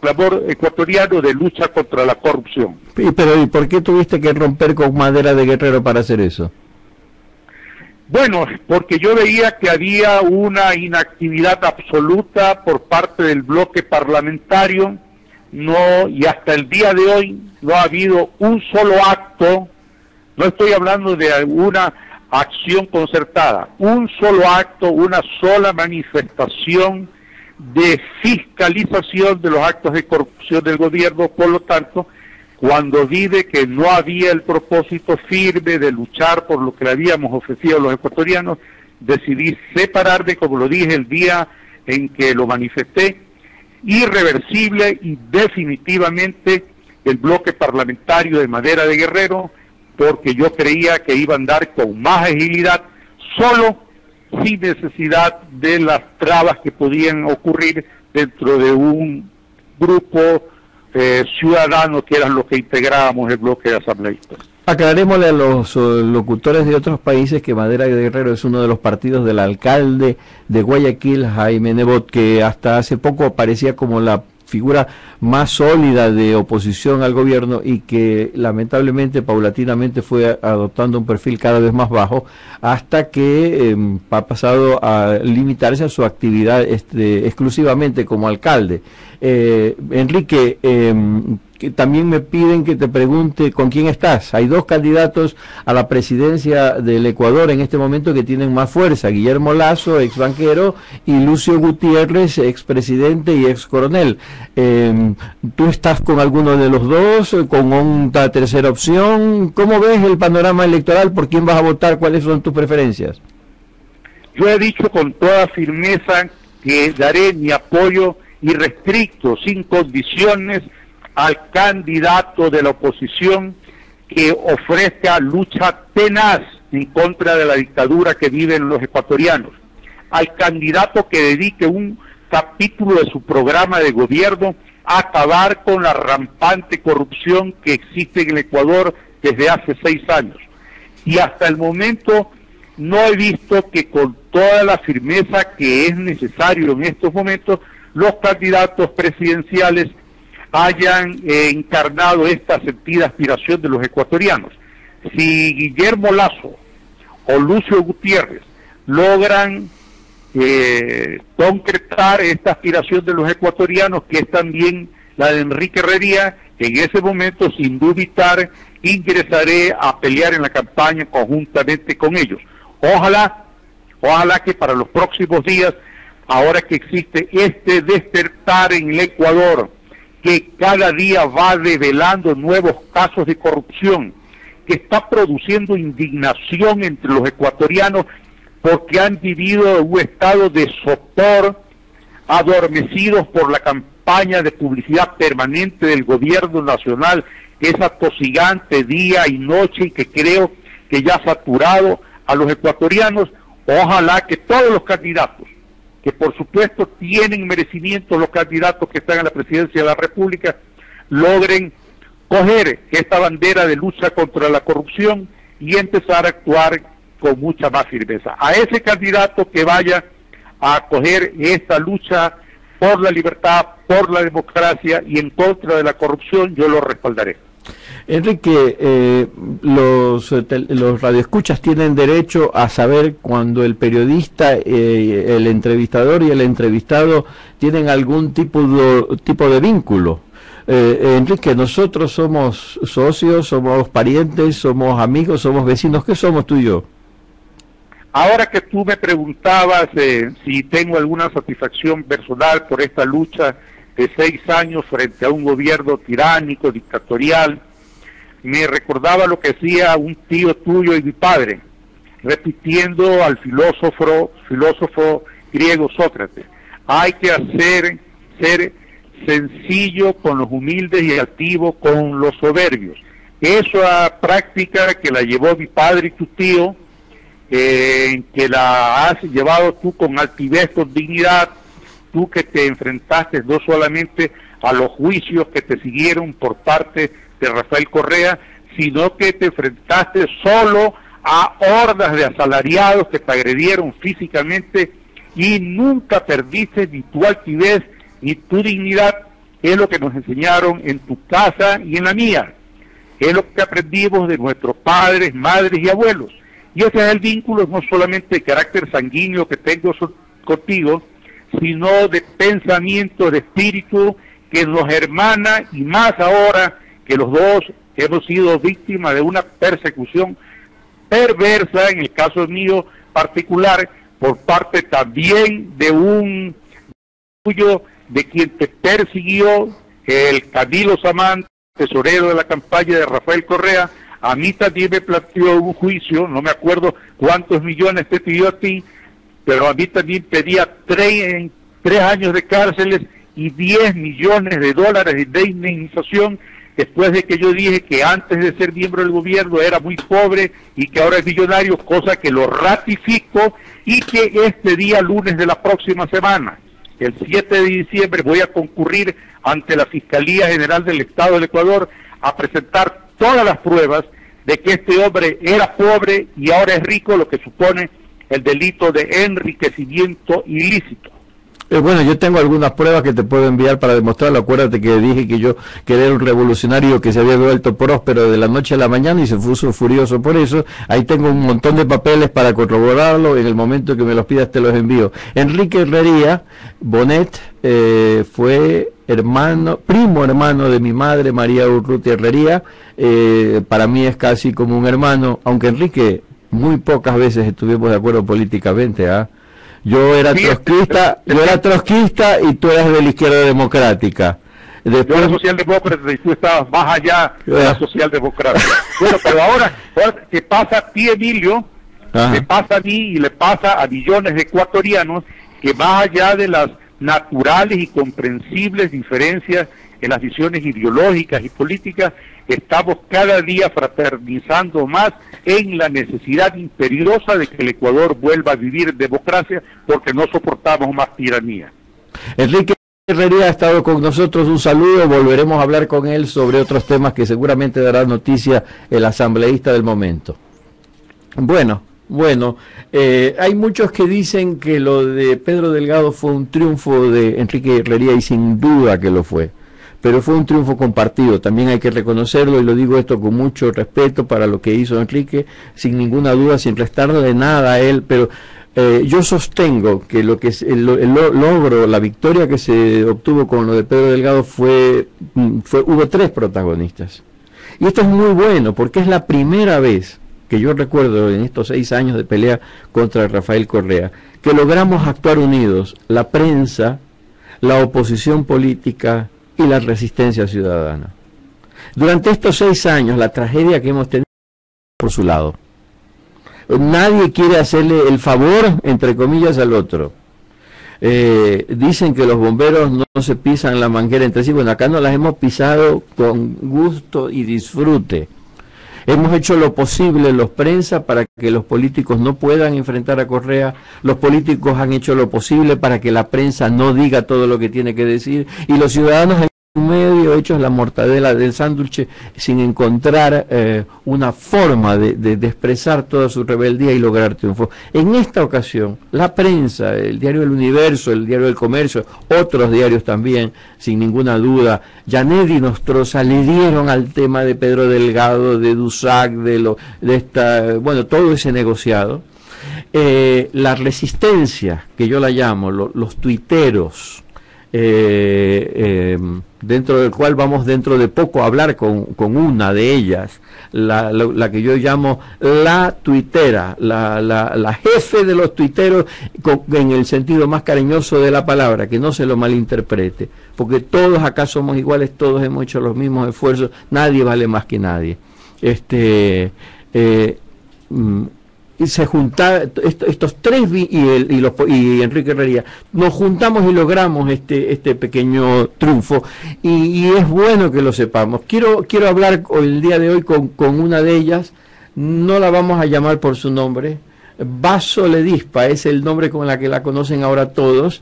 ecuatoriano de lucha contra la corrupción. Pero ¿y por qué tuviste que romper con Madera de Guerrero para hacer eso? Bueno, porque yo veía que había una inactividad absoluta por parte del bloque parlamentario, y hasta el día de hoy no ha habido un solo acto, no estoy hablando de alguna acción concertada, un solo acto, una sola manifestación de fiscalización de los actos de corrupción del gobierno. Por lo tanto, cuando vi de que no había el propósito firme de luchar por lo que le habíamos ofrecido a los ecuatorianos, decidí separarme, como lo dije el día en que lo manifesté, irreversible y definitivamente del bloque parlamentario de Madera de Guerrero, porque yo creía que iba a andar con más agilidad, solo sin necesidad de las trabas que podían ocurrir dentro de un grupo ciudadano que eran los que integrábamos el bloque de asambleístas. Aclarémosle a los locutores de otros países que Madera de Guerrero es uno de los partidos del alcalde de Guayaquil, Jaime Nebot, que hasta hace poco aparecía como la figura más sólida de oposición al gobierno y que lamentablemente paulatinamente fue adoptando un perfil cada vez más bajo hasta que ha pasado a limitarse a su actividad exclusivamente como alcalde. Enrique, que también me piden que te pregunte con quién estás. Hay 2 candidatos a la presidencia del Ecuador en este momento que tienen más fuerza: Guillermo Lasso, ex banquero, y Lucio Gutiérrez, ex presidente y ex coronel. ¿Tú estás con alguno de los dos, con una tercera opción? ¿Cómo ves el panorama electoral? ¿Por quién vas a votar? ¿Cuáles son tus preferencias? Yo he dicho con toda firmeza que daré mi apoyo irrestricto, sin condiciones, al candidato de la oposición que ofrezca lucha tenaz en contra de la dictadura que viven los ecuatorianos, al candidato que dedique un capítulo de su programa de gobierno a acabar con la rampante corrupción que existe en el Ecuador desde hace 6 años. Y hasta el momento no he visto que con toda la firmeza que es necesario en estos momentos los candidatos presidenciales hayan encarnado esta sentida aspiración de los ecuatorianos. Si Guillermo Lasso o Lucio Gutiérrez logran concretar esta aspiración de los ecuatorianos, que es también la de Enrique Herrería, en ese momento, sin dubitar, ingresaré a pelear en la campaña conjuntamente con ellos. Ojalá que para los próximos días ahora que existe este despertar en el Ecuador, que cada día va develando nuevos casos de corrupción, que está produciendo indignación entre los ecuatorianos porque han vivido un estado de sopor, adormecidos por la campaña de publicidad permanente del gobierno nacional, que es atosigante día y noche y que creo que ya ha saturado a los ecuatorianos. Ojalá que todos los candidatos, que por supuesto tienen merecimiento, los candidatos que están en la presidencia de la República, logren coger esta bandera de lucha contra la corrupción y empezar a actuar con mucha más firmeza. A ese candidato que vaya a coger esta lucha por la libertad, por la democracia y en contra de la corrupción, yo lo respaldaré. Enrique, los radioescuchas tienen derecho a saber cuando el periodista, el entrevistador y el entrevistado tienen algún tipo de vínculo. Enrique, nosotros somos socios, somos parientes, somos amigos, somos vecinos. ¿Qué somos tú y yo? Ahora que tú me preguntabas si tengo alguna satisfacción personal por esta lucha de 6 años frente a un gobierno tiránico, dictatorial, me recordaba lo que decía un tío tuyo y mi padre, repitiendo al filósofo griego Sócrates: hay que ser sencillo con los humildes y altivo con los soberbios. Esa práctica que la llevó mi padre y tu tío, que la has llevado tú con altivez, con dignidad, tú que te enfrentaste no solamente a los juicios que te siguieron por parte de Rafael Correa, sino que te enfrentaste solo a hordas de asalariados que te agredieron físicamente y nunca perdiste ni tu altivez ni tu dignidad. Es lo que nos enseñaron en tu casa y en la mía. Es lo que aprendimos de nuestros padres, madres y abuelos. Y ese es el vínculo no solamente de carácter sanguíneo que tengo contigo, sino de pensamiento, de espíritu, que nos hermana, y más ahora que los dos hemos sido víctimas de una persecución perversa, en el caso mío particular, por parte también de un tuyo, de quien te persiguió, el Camilo Samán, tesorero de la campaña de Rafael Correa. A mí también me planteó un juicio, no me acuerdo cuántos millones te pidió a ti, pero a mí también pedía 3 años de cárceles y $10 millones de indemnización, después de que yo dije que antes de ser miembro del gobierno era muy pobre y que ahora es millonario, cosa que lo ratifico, y que este día lunes de la próxima semana, el 7 de diciembre, voy a concurrir ante la Fiscalía General del Estado del Ecuador a presentar todas las pruebas de que este hombre era pobre y ahora es rico, lo que supone el delito de enriquecimiento ilícito. Bueno, yo tengo algunas pruebas que te puedo enviar para demostrarlo. Acuérdate que dije que era un revolucionario que se había vuelto próspero de la noche a la mañana y se puso furioso por eso. Ahí tengo un montón de papeles para corroborarlo. En el momento que me los pidas te los envío. Enrique Herrería Bonet fue primo hermano de mi madre, María Urrutia Herrería. Para mí es casi como un hermano, aunque Enrique, muy pocas veces estuvimos de acuerdo políticamente, ¿ah? Yo era trotskista y tú eras de la izquierda democrática. Después... Yo era socialdemócrata y tú estabas más allá de la socialdemocracia. Bueno, pero ahora te pasa a ti, Emilio, me pasa a mí y le pasa a millones de ecuatorianos, que más allá de las naturales y comprensibles diferencias en las visiones ideológicas y políticas, estamos cada día fraternizando más en la necesidad imperiosa de que el Ecuador vuelva a vivir en democracia, porque no soportamos más tiranía. Enrique Herrería ha estado con nosotros, un saludo, volveremos a hablar con él sobre otros temas que seguramente dará noticia el asambleísta del momento. Bueno, hay muchos que dicen que lo de Pedro Delgado fue un triunfo de Enrique Herrería, y sin duda que lo fue. Pero fue un triunfo compartido, también hay que reconocerlo, y lo digo esto con mucho respeto para lo que hizo Enrique, sin ninguna duda, sin restarle nada a él, pero yo sostengo que lo que el logro, la victoria que se obtuvo con lo de Pedro Delgado hubo 3 protagonistas. Y esto es muy bueno, porque es la primera vez que yo recuerdo en estos 6 años de pelea contra Rafael Correa, que logramos actuar unidos, la prensa, la oposición política y la resistencia ciudadana. Durante estos 6 años, la tragedia que hemos tenido por su lado. Nadie quiere hacerle el favor, entre comillas, al otro. Dicen que los bomberos no se pisan la manguera entre sí. Bueno, acá nos las hemos pisado con gusto y disfrute. Hemos hecho lo posible, los prensa, para que los políticos no puedan enfrentar a Correa. Los políticos han hecho lo posible para que la prensa no diga todo lo que tiene que decir. Y los ciudadanos en medio hechos la mortadela del sándwich sin encontrar una forma de expresar toda su rebeldía y lograr triunfo. En esta ocasión, la prensa, el diario El Universo, el diario El Comercio, otros diarios también, sin ninguna duda, Janet y Nostroza le dieron al tema de Pedro Delgado, de Dusac, bueno, todo ese negociado. La resistencia, que yo la llamo, los tuiteros, dentro del cual vamos dentro de poco a hablar con una de ellas, la que yo llamo la tuitera, la jefe de los tuiteros, en el sentido más cariñoso de la palabra, que no se lo malinterprete, porque todos acá somos iguales, todos hemos hecho los mismos esfuerzos, nadie vale más que nadie. Y se juntaron estos tres y Enrique Herrería, nos juntamos y logramos este pequeño triunfo, y es bueno que lo sepamos. Quiero hablar el día de hoy con una de ellas. No la vamos a llamar por su nombre. Vaso Ledispa es el nombre con la que la conocen ahora todos.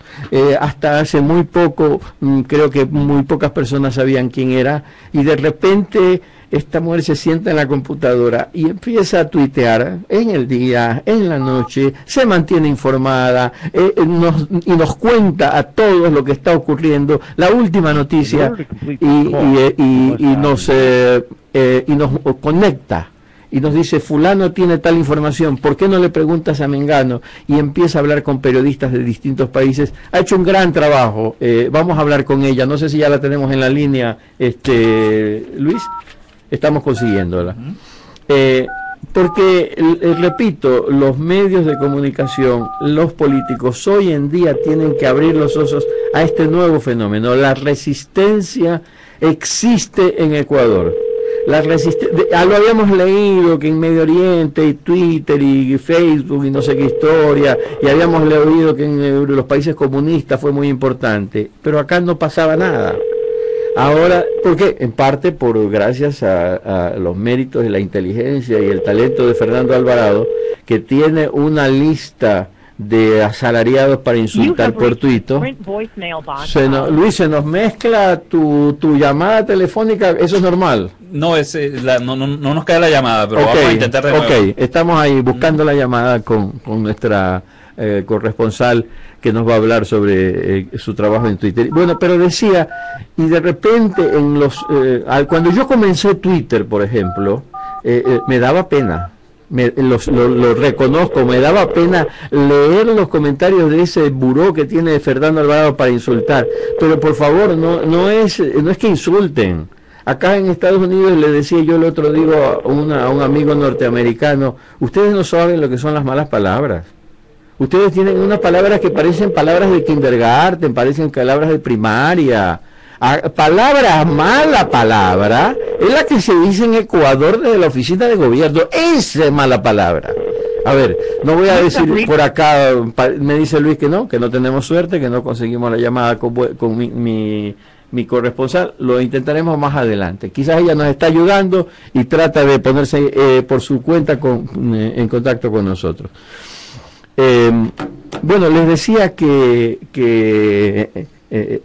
Hasta hace muy poco, creo que muy pocas personas sabían quién era, y de repente esta mujer se sienta en la computadora y empieza a tuitear en el día, en la noche, se mantiene informada, y nos cuenta a todos lo que está ocurriendo, la última noticia, y nos conecta. Y nos dice, fulano tiene tal información, ¿por qué no le preguntas a Mengano? Y empieza a hablar con periodistas de distintos países. Ha hecho un gran trabajo. Vamos a hablar con ella. No sé si ya la tenemos en la línea, Luis. Estamos consiguiéndola. Porque, repito, los medios de comunicación, los políticos, hoy en día tienen que abrir los ojos a este nuevo fenómeno. La resistencia existe en Ecuador. Lo habíamos leído que en Medio Oriente y Twitter y Facebook y no sé qué historia, y habíamos leído que en los países comunistas fue muy importante, pero acá no pasaba nada. Ahora, ¿por qué? En parte gracias a los méritos de la inteligencia y el talento de Fernando Alvarado, que tiene una lista de asalariados para insultar por Twitter. Luis, se nos mezcla tu llamada telefónica, ¿eso es normal? No, no nos cae la llamada, pero vamos a intentar de nuevo. Ok, estamos ahí buscando la llamada con nuestra corresponsal, que nos va a hablar sobre su trabajo en Twitter. Bueno, pero decía, y de repente cuando yo comencé Twitter, por ejemplo, me daba pena. Lo reconozco, me daba pena leer los comentarios de ese buró que tiene Fernando Alvarado para insultar, pero por favor, no es que insulten. Acá en Estados Unidos, le decía yo el otro día a un amigo norteamericano, ustedes no saben lo que son las malas palabras. Ustedes tienen unas palabras que parecen palabras de kindergarten, parecen palabras de primaria. Mala palabra es la que se dice en Ecuador desde la oficina de gobierno. Esa es mala palabra. A ver, no voy a decir por acá, me dice Luis que no tenemos suerte, que no conseguimos la llamada con mi corresponsal. Lo intentaremos más adelante. Quizás ella nos está ayudando y trata de ponerse por su cuenta en contacto con nosotros. Bueno, les decía que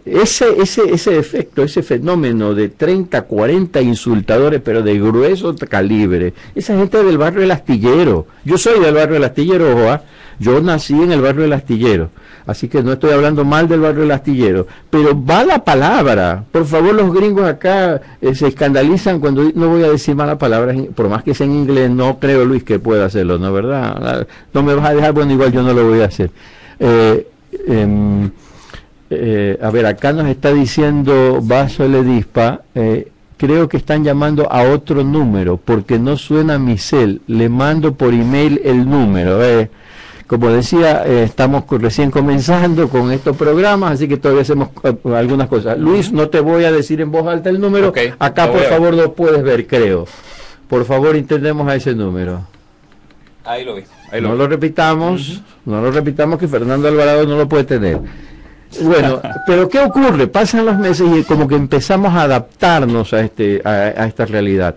ese efecto, ese fenómeno de 30, 40 insultadores, pero de grueso calibre, esa gente del barrio El Astillero. Yo soy del barrio El Astillero, Joa. Yo nací en el barrio El Astillero, así que no estoy hablando mal del barrio El Astillero, pero va la palabra. Por favor, los gringos acá se escandalizan cuando no voy a decir malas palabras, por más que sea en inglés. No creo, Luis, que pueda hacerlo, ¿no? ¿Verdad? No me vas a dejar, bueno, igual yo no lo voy a hacer. A ver, acá nos está diciendo Vaso Ledispa, creo que están llamando a otro número porque no suena mi cel, le mando por email el número. Como decía, estamos recién comenzando con estos programas, así que todavía hacemos algunas cosas. Luis, no te voy a decir en voz alta el número, Okay, acá por favor lo puedes ver, creo. Por favor, intentemos a ese número. Ahí lo vi. No lo repitamos, no lo repitamos, que Fernando Alvarado no lo puede tener. Bueno, pero ¿qué ocurre? Pasan los meses y como que empezamos a adaptarnos a esta realidad.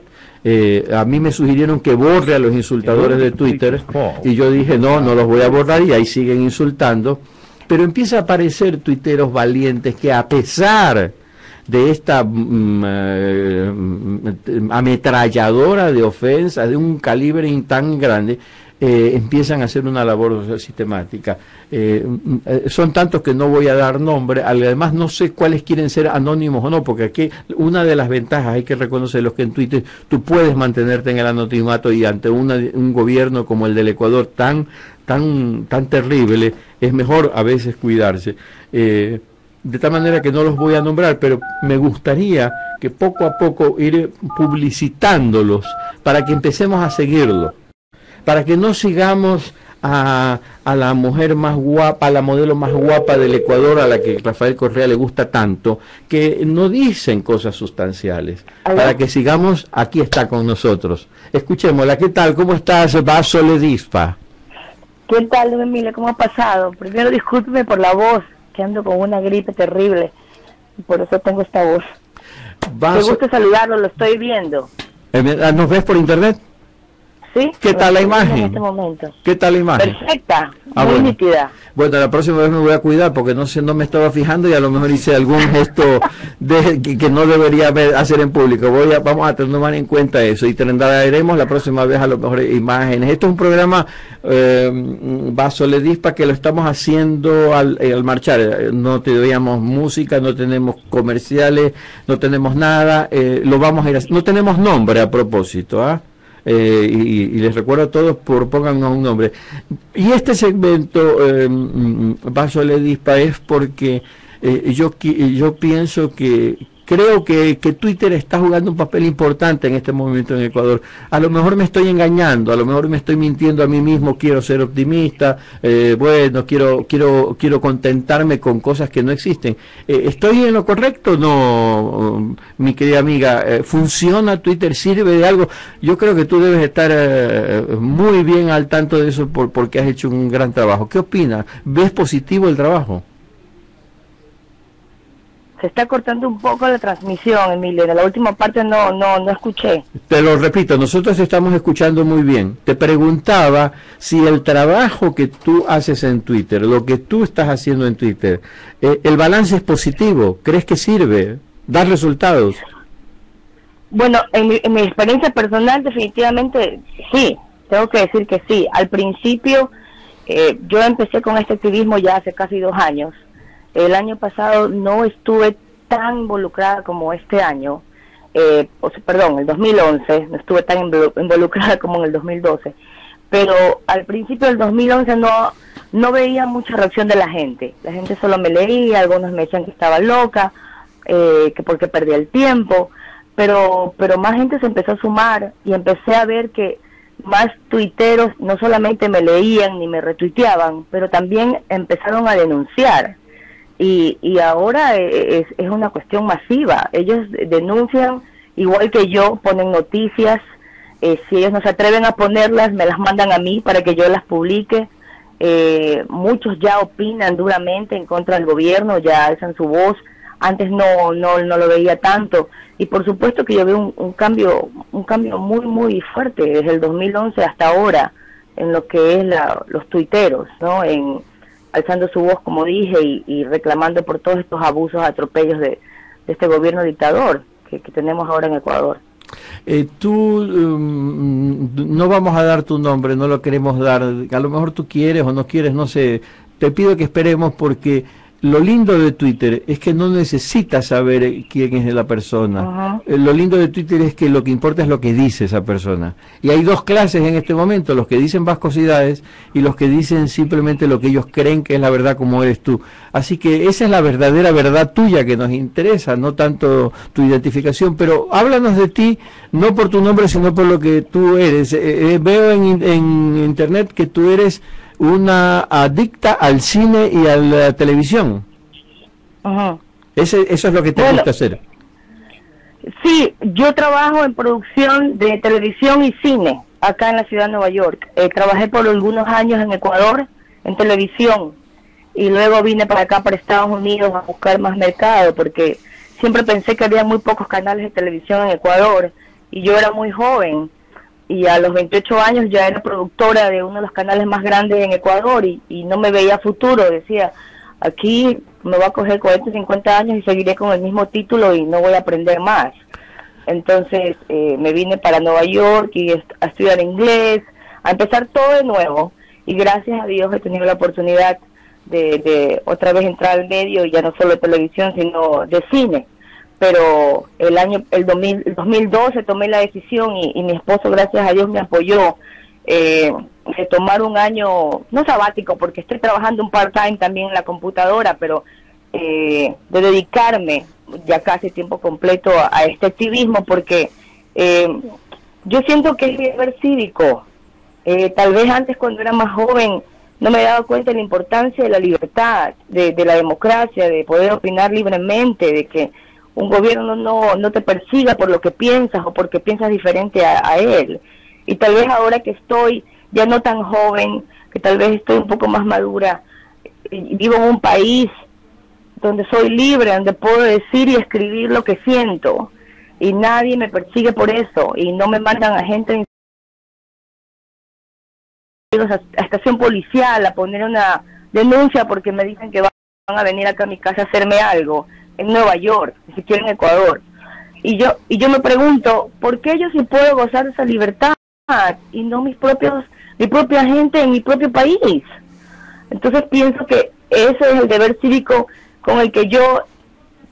A mí me sugirieron que borre a los insultadores de Twitter y yo dije no los voy a borrar, y ahí siguen insultando, pero empieza a aparecer tuiteros valientes que, a pesar de esta ametralladora de ofensas de un calibre tan grande, empiezan a hacer una labor sistemática. Son tantos que no voy a dar nombre, además no sé cuáles quieren ser anónimos o no, porque aquí una de las ventajas, hay que reconocerlos, que en Twitter tú puedes mantenerte en el anonimato, y ante un gobierno como el del Ecuador tan terrible, es mejor a veces cuidarse. De tal manera que no los voy a nombrar, pero me gustaría que poco a poco ir publicitándolos para que empecemos a seguirlo, para que no sigamos a la mujer más guapa, a la modelo más guapa del Ecuador, a la que Rafael Correa le gusta tanto, que no dicen cosas sustanciales, para que sigamos. Aquí está con nosotros. Escuchémosla. ¿Qué tal? ¿Cómo estás, Vaso Ledispa? ¿Qué tal, don Emilio? ¿Cómo ha pasado? Primero, discúlpeme por la voz, que ando con una gripe terrible, y por eso tengo esta voz. Me gusta saludarlo, lo estoy viendo. ¿Nos ves por internet? ¿Sí? ¿Qué tal la imagen? En este momento. ¿Qué tal la imagen? Perfecta, muy bueno. nítida. Bueno, la próxima vez me voy a cuidar, porque no me estaba fijando y a lo mejor hice algún gesto que no debería hacer en público. Vamos a tomar en cuenta eso y traeremos la próxima vez a lo mejor imágenes. Esto es un programa Vaso Ledispa que lo estamos haciendo al marchar. No tenemos música, no tenemos comerciales, no tenemos nada. Lo vamos a ir no tenemos nombre a propósito, ¿ah? Y les recuerdo a todos, pónganos un nombre. Y este segmento, Vaso Ledispa, es porque yo pienso creo que Twitter está jugando un papel importante en este momento en Ecuador. A lo mejor me estoy engañando, a lo mejor me estoy mintiendo a mí mismo, quiero ser optimista, quiero contentarme con cosas que no existen. ¿Estoy en lo correcto? No, mi querida amiga. ¿Funciona Twitter? ¿Sirve de algo? Yo creo que tú debes estar muy bien al tanto de eso porque has hecho un gran trabajo. ¿Qué opinas? ¿Ves positivo el trabajo? Se está cortando un poco la transmisión, Emilio. En la última parte no escuché. Te lo repito, nosotros estamos escuchando muy bien. Te preguntaba si el trabajo que tú haces en Twitter, lo que tú estás haciendo en Twitter, el balance es positivo. ¿Crees que sirve? ¿Da resultados? Bueno, en mi experiencia personal, definitivamente sí. Tengo que decir que sí. Al principio, yo empecé con este activismo ya hace casi 2 años. El año pasado no estuve tan involucrada como este año, el 2011, no estuve tan involucrada como en el 2012, pero al principio del 2011 no veía mucha reacción de la gente solo me leía, algunos me decían que estaba loca, que porque perdía el tiempo, pero más gente se empezó a sumar y empecé a ver que más tuiteros no solamente me leían ni me retuiteaban, pero también empezaron a denunciar. Y ahora es una cuestión masiva. Ellos denuncian, igual que yo, ponen noticias. Si ellos no se atreven a ponerlas, me las mandan a mí para que yo las publique. Muchos ya opinan duramente en contra del gobierno, ya alzan su voz. Antes no lo veía tanto. Y por supuesto que yo veo un cambio muy, muy fuerte desde el 2011 hasta ahora en lo que es los tuiteros, ¿no? Alzando su voz, como dije, y reclamando por todos estos abusos, atropellos de este gobierno dictador que tenemos ahora en Ecuador. Tú, no vamos a dar tu nombre, no lo queremos dar, a lo mejor tú quieres o no quieres, no sé, te pido que esperemos porque lo lindo de Twitter es que no necesitas saber quién es la persona. Lo lindo de Twitter es que lo que importa es lo que dice esa persona. Y hay dos clases en este momento, los que dicen vascosidades y los que dicen simplemente lo que ellos creen que es la verdad como eres tú. Así que esa es la verdadera verdad tuya que nos interesa, no tanto tu identificación. Pero háblanos de ti, no por tu nombre, sino por lo que tú eres. Veo en internet que tú eres una adicta al cine y a la televisión. Eso es lo que te gusta hacer. Sí, yo trabajo en producción de televisión y cine acá en la ciudad de Nueva York. Trabajé por algunos años en Ecuador en televisión y luego vine para acá, para Estados Unidos, a buscar más mercado, porque siempre pensé que había muy pocos canales de televisión en Ecuador y yo era muy joven. Y a los 28 años ya era productora de uno de los canales más grandes en Ecuador y no me veía futuro. Decía, aquí me va a coger 40, 50 años y seguiré con el mismo título y no voy a aprender más. Entonces me vine para Nueva York y a estudiar inglés, a empezar todo de nuevo. Y gracias a Dios he tenido la oportunidad de otra vez entrar al medio, ya no solo de televisión, sino de cine. Pero el 2012 tomé la decisión y mi esposo, gracias a Dios, me apoyó de tomar un año, no sabático, porque estoy trabajando un part-time también en la computadora, pero de dedicarme ya casi tiempo completo a este activismo, porque yo siento que es deber cívico. Tal vez antes, cuando era más joven, no me daba cuenta de la importancia de la libertad, de la democracia, de poder opinar libremente, de que un gobierno no te persiga por lo que piensas o porque piensas diferente a él. Y tal vez ahora que estoy ya no tan joven, que tal vez estoy un poco más madura, y vivo en un país donde soy libre, donde puedo decir y escribir lo que siento, y nadie me persigue por eso, y no me mandan a gente a estación policial a poner una denuncia porque me dicen que van a venir acá a mi casa a hacerme algo, en Nueva York, ni siquiera en Ecuador. Y yo me pregunto, ¿por qué yo sí puedo gozar de esa libertad y no mi propia gente en mi propio país? Entonces pienso que ese es el deber cívico con el que yo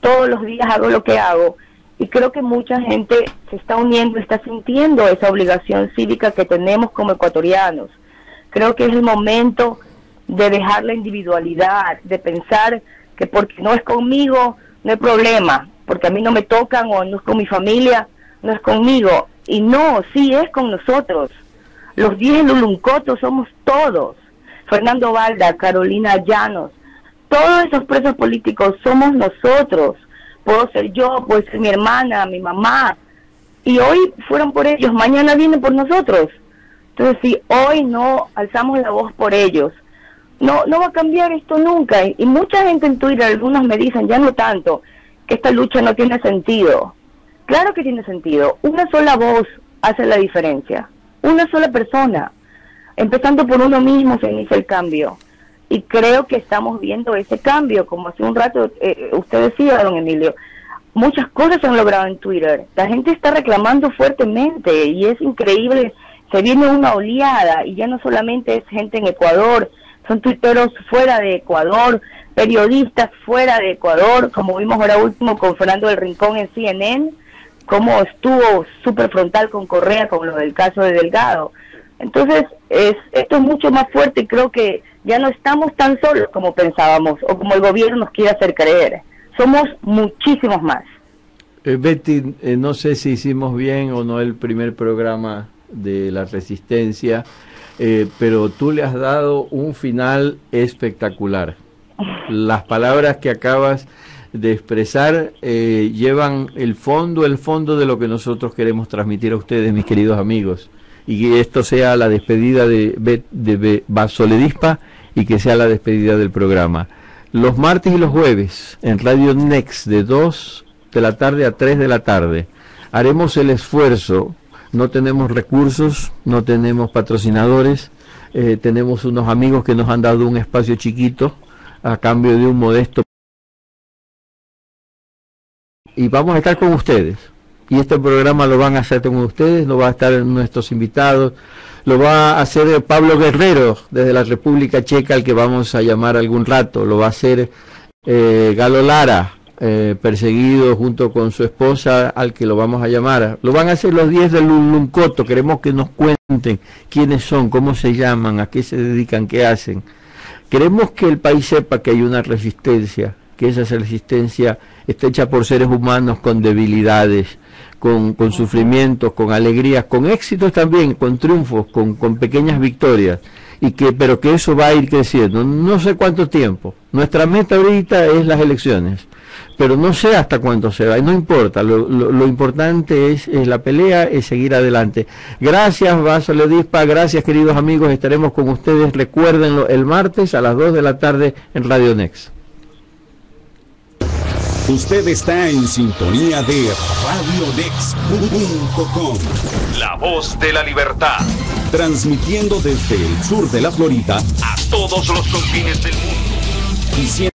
todos los días hago lo que hago, y creo que mucha gente se está uniendo, está sintiendo esa obligación cívica que tenemos como ecuatorianos. Creo que es el momento de dejar la individualidad, de pensar que porque no es conmigo no hay problema, porque a mí no me tocan o no es con mi familia, no es conmigo. Y no, sí es con nosotros. Los 10 Luluncotos somos todos. Fernando Valda, Carolina Llanos, todos esos presos políticos somos nosotros. Puedo ser yo, puede ser mi hermana, mi mamá. Y hoy fueron por ellos, mañana vienen por nosotros. Entonces, si hoy no alzamos la voz por ellos, no va a cambiar esto nunca. Y mucha gente en Twitter, algunos me dicen, ya no tanto, que esta lucha no tiene sentido. Claro que tiene sentido. Una sola voz hace la diferencia. Una sola persona. Empezando por uno mismo se inicia el cambio. Y creo que estamos viendo ese cambio. Como hace un rato usted decía, don Emilio, muchas cosas se han logrado en Twitter. La gente está reclamando fuertemente y es increíble. Se viene una oleada y ya no solamente es gente en Ecuador, son tuiteros fuera de Ecuador, periodistas fuera de Ecuador, como vimos ahora último con Fernando del Rincón en CNN, como estuvo súper frontal con Correa con lo del caso de Delgado. Entonces, esto es mucho más fuerte y creo que ya no estamos tan solos como pensábamos o como el gobierno nos quiere hacer creer. Somos muchísimos más. Betty, no sé si hicimos bien o no el primer programa de la Resistencia, pero tú le has dado un final espectacular. Las palabras que acabas de expresar llevan el fondo de lo que nosotros queremos transmitir a ustedes, mis queridos amigos, y que esto sea la despedida de Vasoledispa y que sea la despedida del programa. Los martes y los jueves en Radio Next de 2 de la tarde a 3 de la tarde haremos el esfuerzo. No tenemos recursos, no tenemos patrocinadores, tenemos unos amigos que nos han dado un espacio chiquito a cambio de un modesto, y vamos a estar con ustedes, y este programa lo van a hacer con ustedes, lo va a estar nuestros invitados, lo va a hacer Pablo Guerrero desde la República Checa, al que vamos a llamar algún rato, lo va a hacer Galo Lara, perseguido junto con su esposa, al que lo vamos a llamar. Lo van a hacer los 10 del Luncoto. Queremos que nos cuenten quiénes son, cómo se llaman, a qué se dedican, qué hacen. Queremos que el país sepa que hay una resistencia, que esa resistencia está hecha por seres humanos con debilidades, con sufrimientos, con alegrías, con éxitos también, con triunfos, con pequeñas victorias, pero que eso va a ir creciendo. No sé cuánto tiempo. Nuestra meta ahorita es las elecciones, pero no sé hasta cuánto se va, y no importa. Lo importante es la pelea, es seguir adelante. Gracias, Vaso Ledispa, gracias, queridos amigos, estaremos con ustedes, recuérdenlo, el martes a las 2 de la tarde en Radio Next. Usted está en sintonía de radionext.com, la voz de la libertad, transmitiendo desde el sur de la Florida a todos los confines del mundo.